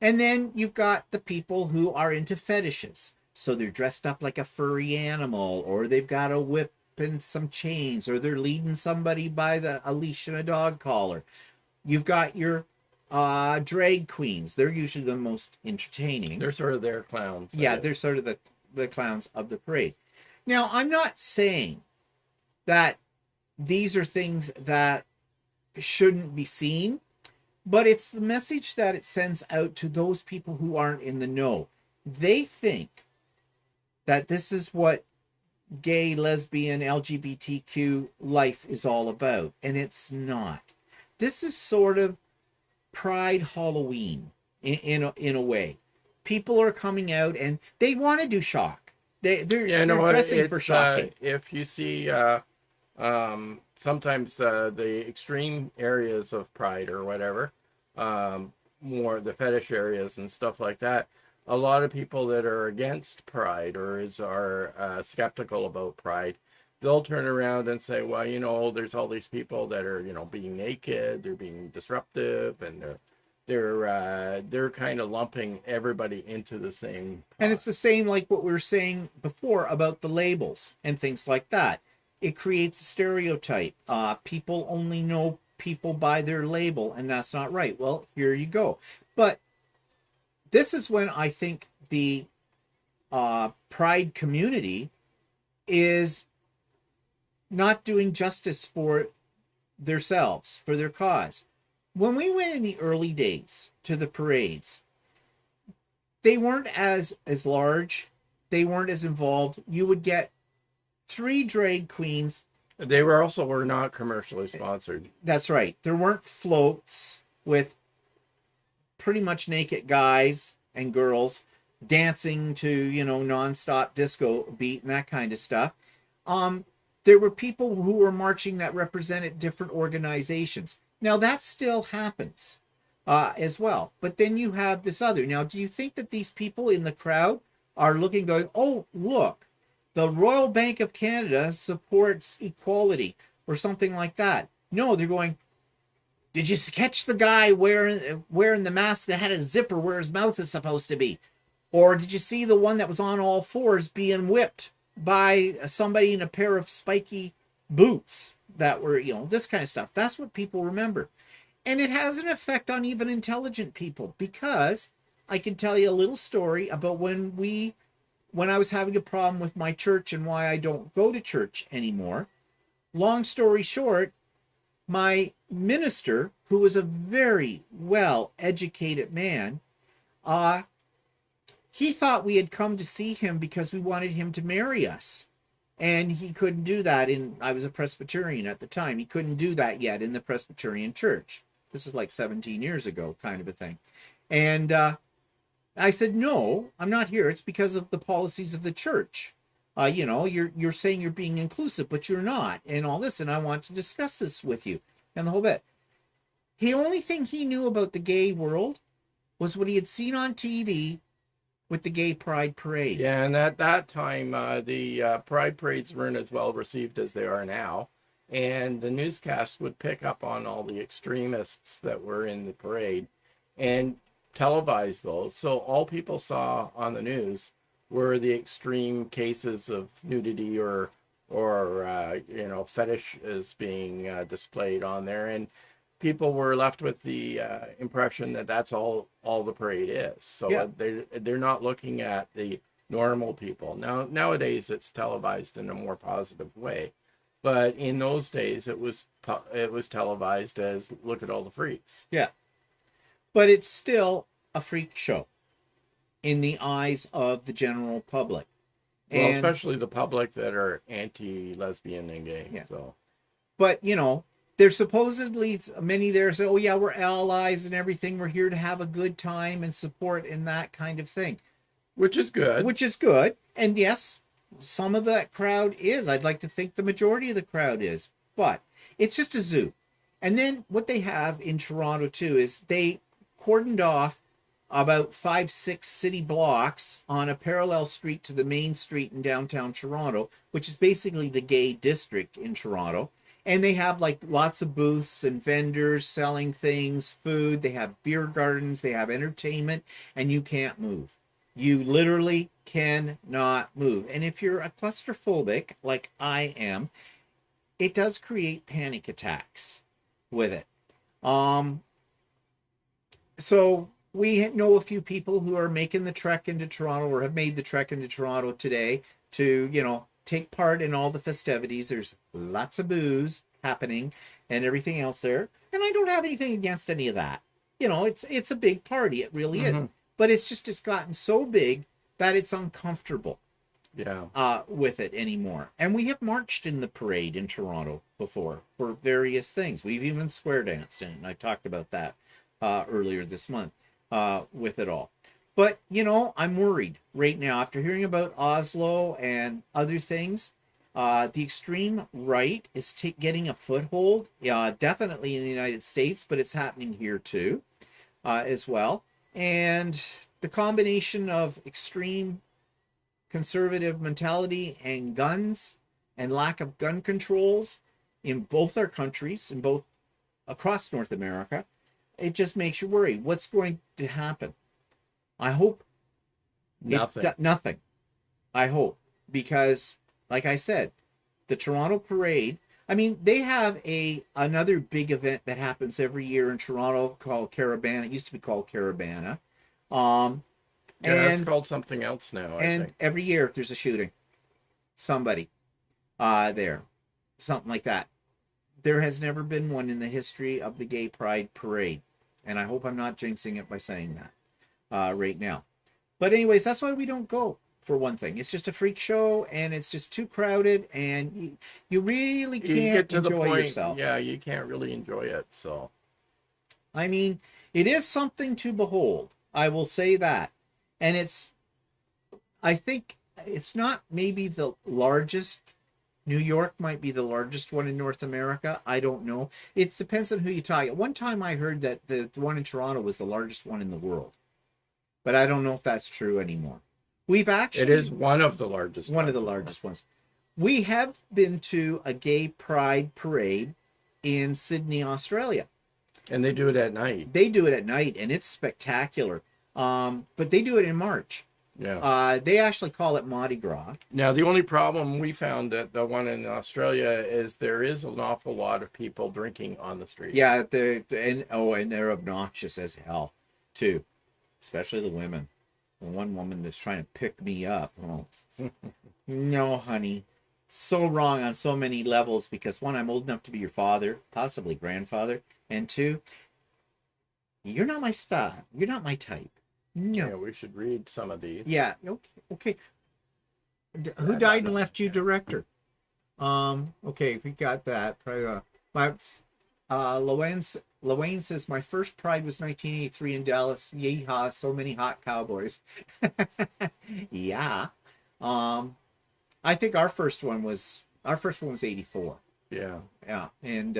And then you've got the people who are into fetishes. So they're dressed up like a furry animal, or they've got a whip and some chains, or they're leading somebody by a leash and a dog collar. You've got your drag queens. They're usually the most entertaining. they're sort of their clowns. Yeah, they're sort of the clowns of the parade. Now, I'm not saying that these are things that shouldn't be seen, but it's the message that it sends out to those people who aren't in the know. They think that this is what gay, lesbian, LGBTQ life is all about, and it's not. This is sort of Pride Halloween in a way. People are coming out and they want to do shock. They're dressing for shocking. If you see sometimes the extreme areas of pride or whatever, more the fetish areas and stuff like that. A lot of people that are against pride or are skeptical about pride, they'll turn around and say, well, there's all these people that are, being naked, they're being disruptive, and they're kind of lumping everybody into the same pot. And it's the same like what we were saying before about the labels and things like that. It creates a stereotype. People only know people by their label, and that's not right. Well, here you go. But this is when I think the pride community is not doing justice for themselves, for their cause. When we went in the early days to the parades, they weren't as large. They weren't as involved. You would get 3 drag queens. They were not commercially sponsored. That's right. There weren't floats with pretty much naked guys and girls dancing to, nonstop disco beat and that kind of stuff. There were people who were marching that represented different organizations. Now, that still happens as well. But then you have this other. Now, do you think that these people in the crowd are looking, going, oh, look, the Royal Bank of Canada supports equality or something like that? No, they're going, did you catch the guy wearing the mask that had a zipper where his mouth is supposed to be? Or did you see the one that was on all fours being whipped by somebody in a pair of spiky boots that were, this kind of stuff? That's what people remember. And it has an effect on even intelligent people, because I can tell you a little story about when I was having a problem with my church and why I don't go to church anymore. Long story short, my minister, who was a very well-educated man, he thought we had come to see him because we wanted him to marry us. And he couldn't do that I was a Presbyterian at the time. He couldn't do that yet in the Presbyterian church. This is like 17 years ago, kind of a thing. And I said, no, I'm not here. It's because of the policies of the church. You're saying you're being inclusive, but you're not, and all this, and I want to discuss this with you, and the whole bit. The only thing he knew about the gay world was what he had seen on TV with the Gay Pride Parade. Yeah, and at that time, the Pride Parades weren't as well received as they are now, and the newscast would pick up on all the extremists that were in the parade and televise those. So all people saw on the news were the extreme cases of nudity or fetish is being displayed on there, and people were left with the impression that that's all the parade is. So yeah. They're not looking at the normal people. Nowadays it's televised in a more positive way, but in those days it was televised as, look at all the freaks. Yeah, but it's still a freak show in the eyes of the general public. Well, especially the public that are anti-lesbian and gay. Yeah. So, but there's supposedly many there say, oh yeah, we're allies and everything. We're here to have a good time and support and that kind of thing. Which is good. And yes, some of that crowd is. I'd like to think the majority of the crowd is. But it's just a zoo. And then what they have in Toronto too is they cordoned off about 5-6 city blocks on a parallel street to the main street in downtown Toronto, which is basically the gay district in Toronto. And they have like lots of booths and vendors selling things, food. They have beer gardens, they have entertainment, and you can't move. You literally cannot move. And if you're a claustrophobic like I am, it does create panic attacks with it. So we know a few people who are making the trek into Toronto or have made the trek into Toronto today to, take part in all the festivities. There's lots of booze happening and everything else there. And I don't have anything against any of that. It's a big party. It really is. But it's gotten so big that it's uncomfortable. Yeah. With it anymore. And we have marched in the parade in Toronto before for various things. We've even square danced in it. And I talked about that earlier this month with it all. But, I'm worried right now after hearing about Oslo and other things. The extreme right is getting a foothold, definitely in the United States, but it's happening here too, as well. And the combination of extreme conservative mentality and guns and lack of gun controls in both our countries, in both across North America, it just makes you worry. What's going to happen? I hope nothing. I hope, because like I said, the Toronto Parade, I mean, they have another big event that happens every year in Toronto called Caravana. It used to be called Caravana. Yeah, it's called something else now, I think. Every year there's a shooting. Somebody there. Something like that. There has never been one in the history of the Gay Pride Parade. And I hope I'm not jinxing it by saying that right now. But anyways, that's why we don't go, for one thing. It's just a freak show, and it's just too crowded, and you really can't enjoy yourself. Yeah, you can't really enjoy it, so. I mean, it is something to behold. I will say that. And I think it's not maybe the largest. New York might be the largest one in North America. I don't know. It depends on who you talk. At one time I heard that the one in Toronto was the largest one in the world. But I don't know if that's true anymore. It is one of the largest ones. We have been to a gay pride parade in Sydney, Australia. And they do it at night. And it's spectacular. But they do it in March. Yeah. They actually call it Mardi Gras. Now, the only problem we found at the one in Australia is there is an awful lot of people drinking on the street. Yeah, and they're obnoxious as hell, too. Especially the women. The one woman that's trying to pick me up. Oh, no, honey. So wrong on so many levels, because one, I'm old enough to be your father, possibly grandfather, and two, you're not my style. You're not my type. No. Yeah, we should read some of these. Yeah. Okay. Who died and left you director? Okay, we got that. Loane says, my first Pride was 1983 in Dallas. Yeehaw, so many hot cowboys. Yeah. I think our first one was 84. Yeah. Yeah. And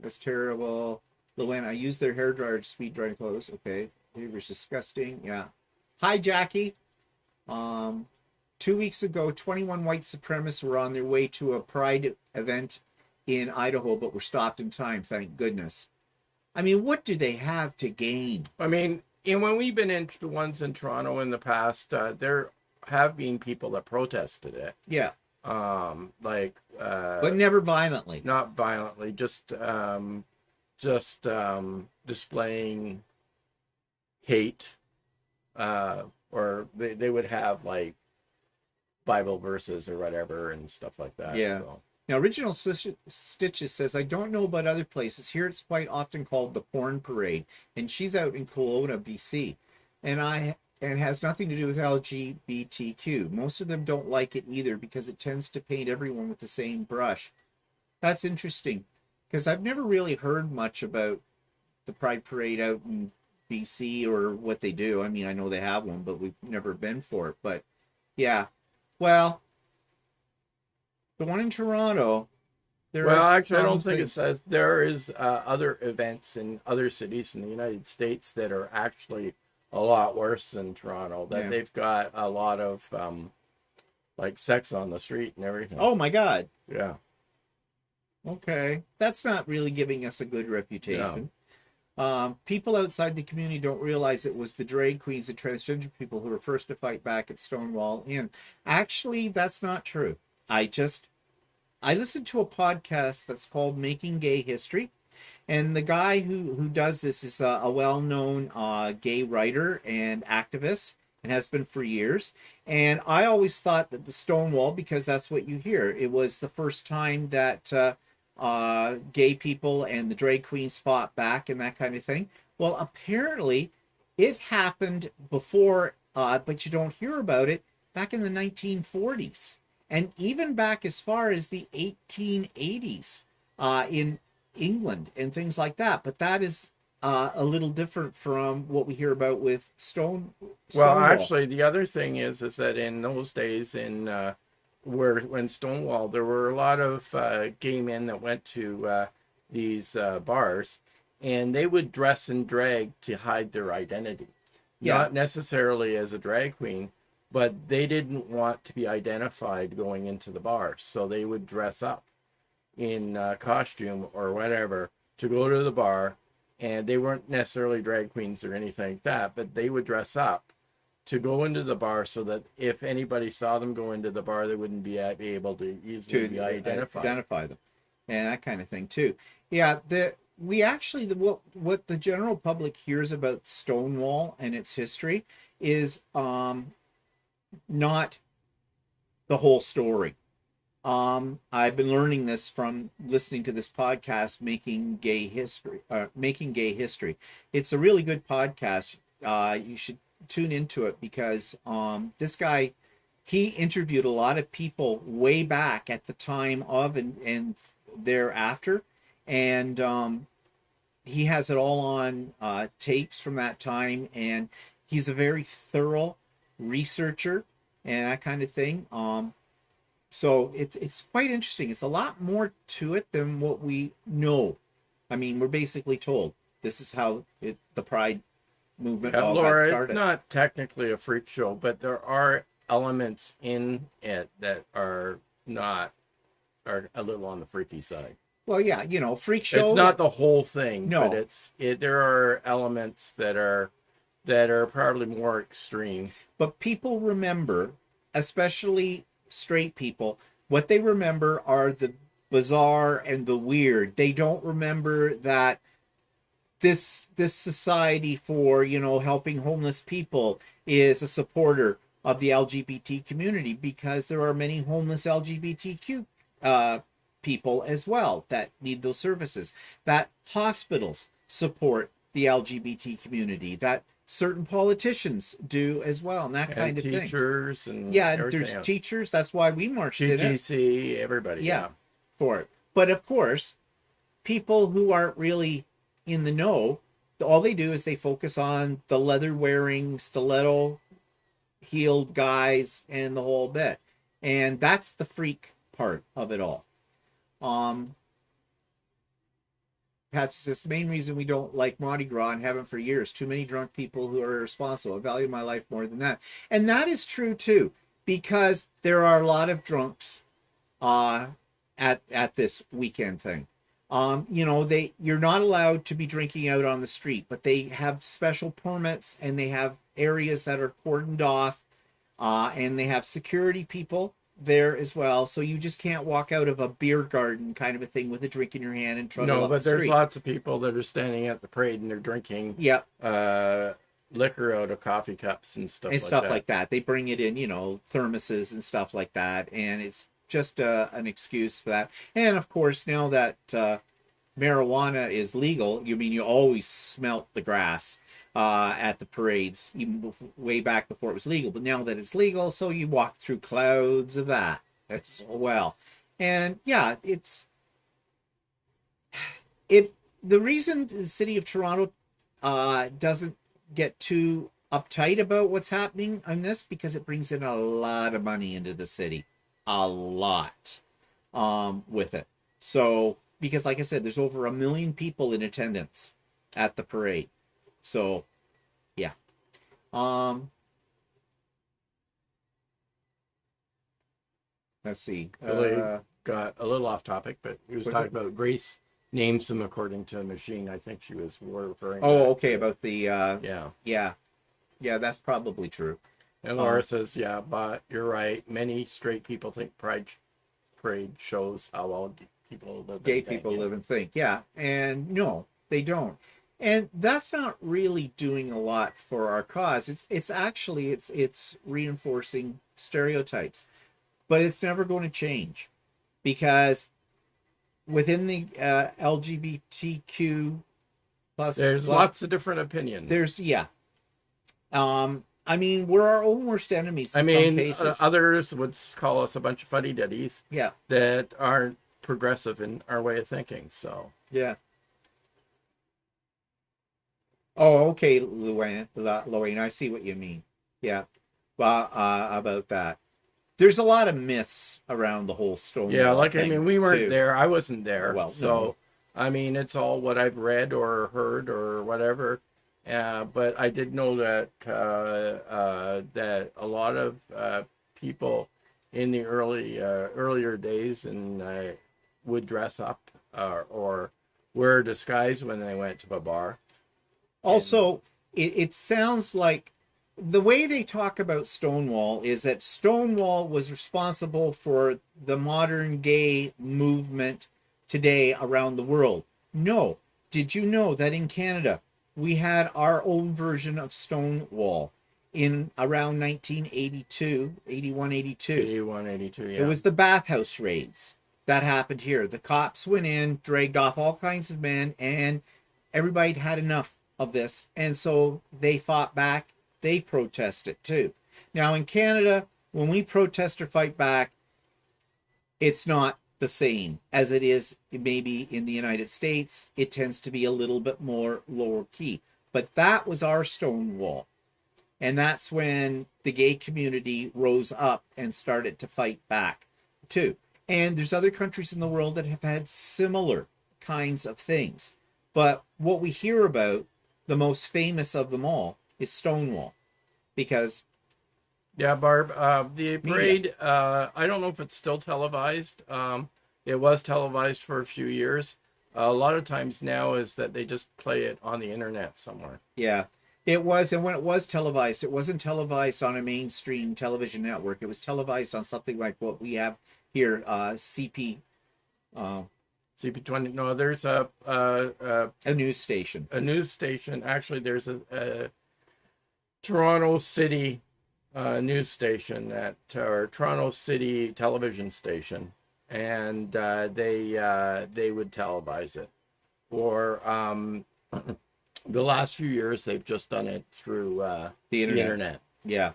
that's terrible. Loane, I used their hairdryer to speed dry clothes. Okay. It was disgusting. Yeah. Hi, Jackie. 2 weeks ago, 21 white supremacists were on their way to a pride event in Idaho, but were stopped in time, thank goodness. I mean, what do they have to gain? I mean, and when we've been into the ones in Toronto in the past, there have been people that protested it. Yeah. But never violently. Not violently, just displaying hate, or they would have like Bible verses or whatever and stuff like that. Yeah. So. Now, Original Stitches says, I don't know about other places. Here it's quite often called the Porn Parade, and she's out in Kelowna, BC, and has nothing to do with LGBTQ. Most of them don't like it either because it tends to paint everyone with the same brush. That's interesting, because I've never really heard much about the Pride Parade out in BC or what they do. I mean, I know they have one, but we've never been for it. But yeah, well, the one in Toronto, I don't think it says. There is other events in other cities in the United States that are actually a lot worse than Toronto. That they've got a lot of like sex on the street and everything. Oh my God. Yeah. Okay, that's not really giving us a good reputation. No. People outside the community don't realize it was the drag queens and transgender people who were first to fight back at Stonewall Inn. Actually, that's not true. I listened to a podcast that's called Making Gay History, and the guy who does this is a well-known gay writer and activist, and has been for years. And I always thought that the Stonewall, because that's what you hear, it was the first time that gay people and the drag queens fought back and that kind of thing. Well, apparently it happened before, but you don't hear about it, back in the 1940s. And even back as far as the 1880s in England and things like that. But that is a little different from what we hear about with Well, Stonewall. actually, the other thing is that in those days, when Stonewall, there were a lot of gay men that went to these bars, and they would dress in drag to hide their identity, Yeah, not necessarily as a drag queen, but they didn't want to be identified going into the bar, so they would dress up in costume or whatever to go to the bar, and they weren't necessarily drag queens or anything like that, but they would dress up to go into the bar so that if anybody saw them go into the bar, they wouldn't be able to easily be identified. identify them, and that kind of thing too. Yeah, we actually what the general public hears about Stonewall and its history is not the whole story. I've been learning this from listening to this podcast, Making Gay History. It's a really good podcast. You should tune into it because this guy, he interviewed a lot of people way back at the time of and thereafter, and he has it all on tapes from that time, and he's a very thorough researcher and that kind of thing. So it's quite interesting. It's a lot more to it than what we know. I mean, we're basically told this is how the Pride movement all Laura, got started. it's not technically a freak show, but there are elements in it that are a little on the freaky side. Well, yeah, freak show. It's not the whole thing, No. but there are elements that are probably more extreme. But people remember, especially straight people, what they remember are the bizarre and the weird. They don't remember that this society for helping homeless people is a supporter of the LGBT community, because there are many homeless LGBTQ people as well that need those services, that hospitals support the LGBT community, that certain politicians do as well, and that kind of thing. Teachers and there's else. Teachers. That's why we marched in it. GTC, everybody. Yeah, for it. But of course, people who aren't really in the know, all they do is they focus on the leather wearing, stiletto heeled guys and the whole bit, and that's the freak part of it all. Patsy says the main reason we don't like Mardi Gras and haven't for years, too many drunk people who are irresponsible. I value my life more than that. And that is true too, because there are a lot of drunks at this weekend thing. You're not allowed to be drinking out on the street, but they have special permits and they have areas that are cordoned off, and they have security people there as well, so you just can't walk out of a beer garden kind of a thing with a drink in your hand and trundle up but the there's street. lots of people that are standing at the parade and they're drinking liquor out of coffee cups and stuff like that. They bring it in, thermoses and stuff like that, and it's just an excuse for that. And of course, now that marijuana is legal, you always smelt the grass at the parades, even way back before it was legal. But now that it's legal, so you walk through clouds of that as well. And yeah, the reason the city of Toronto doesn't get too uptight about what's happening on this, because it brings in a lot of money into the city, a lot with it. So because like I said, there's over 1 million people in attendance at the parade. So, yeah. Let's see. Really got a little off topic, but he was talking about Grace names them according to a machine. I think she was referring. Oh, okay. About the yeah, that's probably true. And Laura says, yeah, but you're right. Many straight people think Pride Parade shows how all people live. Gay people live and think. Yeah, and no, they don't. And that's not really doing a lot for our cause. It's actually it's reinforcing stereotypes, but it's never going to change, because within the LGBTQ plus, there's lots of different opinions. We're our own worst enemies in some cases. Others would call us a bunch of fuddy-duddies. Yeah, that aren't progressive in our way of thinking. So yeah. Oh, okay, Luane, I see what you mean. Yeah, well, about that. There's a lot of myths around the whole Yeah, Stonewall like I mean, thing we weren't too. there. I wasn't there, Well, no. so I mean, it's all what I've read or heard or whatever. But I did know that that a lot of people in the earlier days and would dress up or wear a disguise when they went to a bar. And Also, it sounds like the way they talk about Stonewall is that Stonewall was responsible for the modern gay movement today around the world. No. Did you know that in Canada we had our own version of Stonewall in around 1982, 81, 82? 81, 82, It yeah. was the bathhouse raids that happened here. The cops went in, dragged off all kinds of men, and everybody had enough of this. And so they fought back. They protested too. Now, in Canada, when we protest or fight back, it's not the same as it is maybe in the United States. It tends to be a little bit more lower key. But that was our Stonewall. And that's when the gay community rose up and started to fight back too. And there's other countries in the world that have had similar kinds of things. But what we hear about, the most famous of them all, is Stonewall. Because Yeah, Barb, the media. parade, I don't know if it's still televised. It was televised for a few years. A lot of times now is that they just play it on the internet somewhere. Yeah, it was. And when it was televised, it wasn't televised on a mainstream television network. It was televised on something like what we have here, CP, uh, CP20. No, there's a news station. a news station. Actually, there's a Toronto City news station that, or Toronto City television station, and they would televise it. Or the last few years, they've just done it through The internet. Yeah,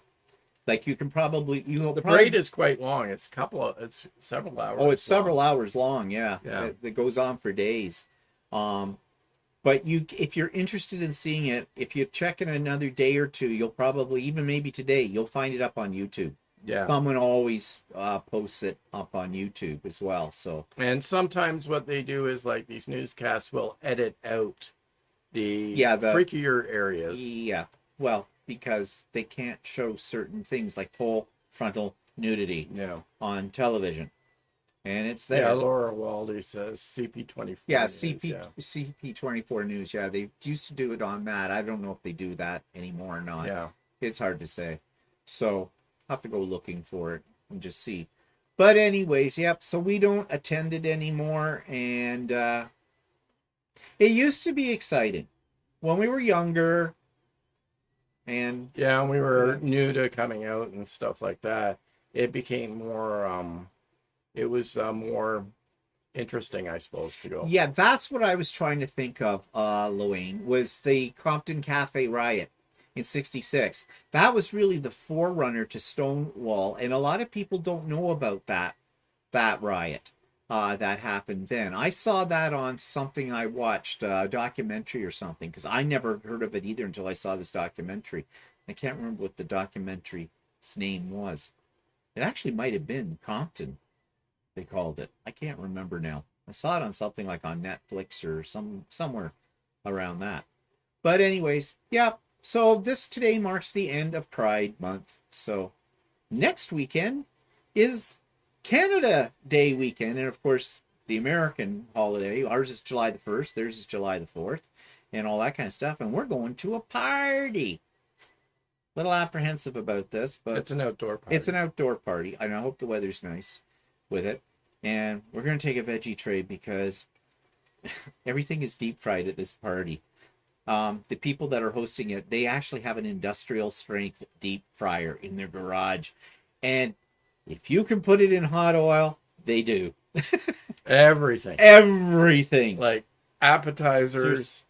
like you The parade is quite long. It's several hours. Oh, it's long. several hours long. Yeah, Yeah. it goes on for days. But if you're interested in seeing it, if you check in another day or two, you'll probably, even maybe today, you'll find it up on YouTube. Yeah. Someone always posts it up on YouTube as well. So And sometimes what they do is like these newscasts will edit out the freakier areas. Yeah, well, because they can't show certain things like full frontal nudity on television. And it's there. Yeah, Laura Waldy says CP24. Yeah, News, CP24 News. Yeah, they used to do it on that. I don't know if they do that anymore or not. Yeah. It's hard to say. So I'll have to go looking for it and just see. But anyways, yep. So we don't attend it anymore. And it used to be exciting when we were younger. And yeah, we were new to coming out and stuff like that. It became more... it was more interesting, I suppose, to go. Yeah, that's what I was trying to think of, Luane, was the Compton Cafe riot in 66. That was really the forerunner to Stonewall, and a lot of people don't know about that riot that happened then. I saw that on something I watched, a documentary or something, because I never heard of it either until I saw this documentary. I can't remember what the documentary's name was. It actually might have been Compton, they called it. I can't remember now. I saw it on something like on Netflix or somewhere around that. But anyways, yeah. So this today marks the end of Pride Month. So next weekend is Canada Day weekend, and of course the American holiday. Ours is July the 1st, theirs is July the 4th, and all that kind of stuff. And we're going to a party. Little apprehensive about this, but it's an outdoor party. It's an outdoor party, and I hope the weather's nice with it. And we're going to take a veggie tray because everything is deep fried at this party. The people that are hosting it, they actually have an industrial strength deep fryer in their garage. And if you can put it in hot oil, they do. Everything. Like appetizers,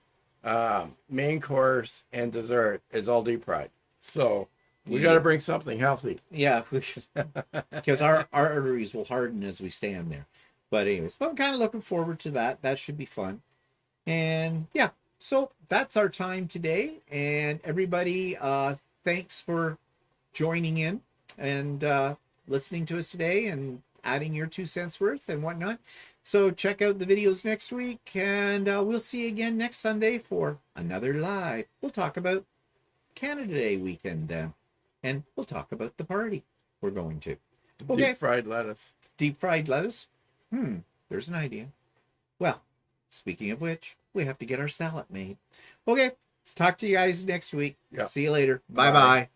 main course, and dessert is all deep fried. So we got to bring something healthy. Yeah, because our arteries will harden as we stand there. But anyways, I'm kind of looking forward to that. That should be fun. And yeah, So that's our time today. And everybody, thanks for joining in and listening to us today and adding your 2 cents worth and whatnot. So check out the videos next week, and we'll see you again next Sunday for another live. We'll talk about Canada Day weekend then, and we'll talk about the party we're going to. Okay. Deep fried lettuce. Deep fried lettuce? There's an idea. Well, speaking of which, we have to get our salad made. Okay, let's talk to you guys next week. Yeah. See you later. Bye. Bye-bye.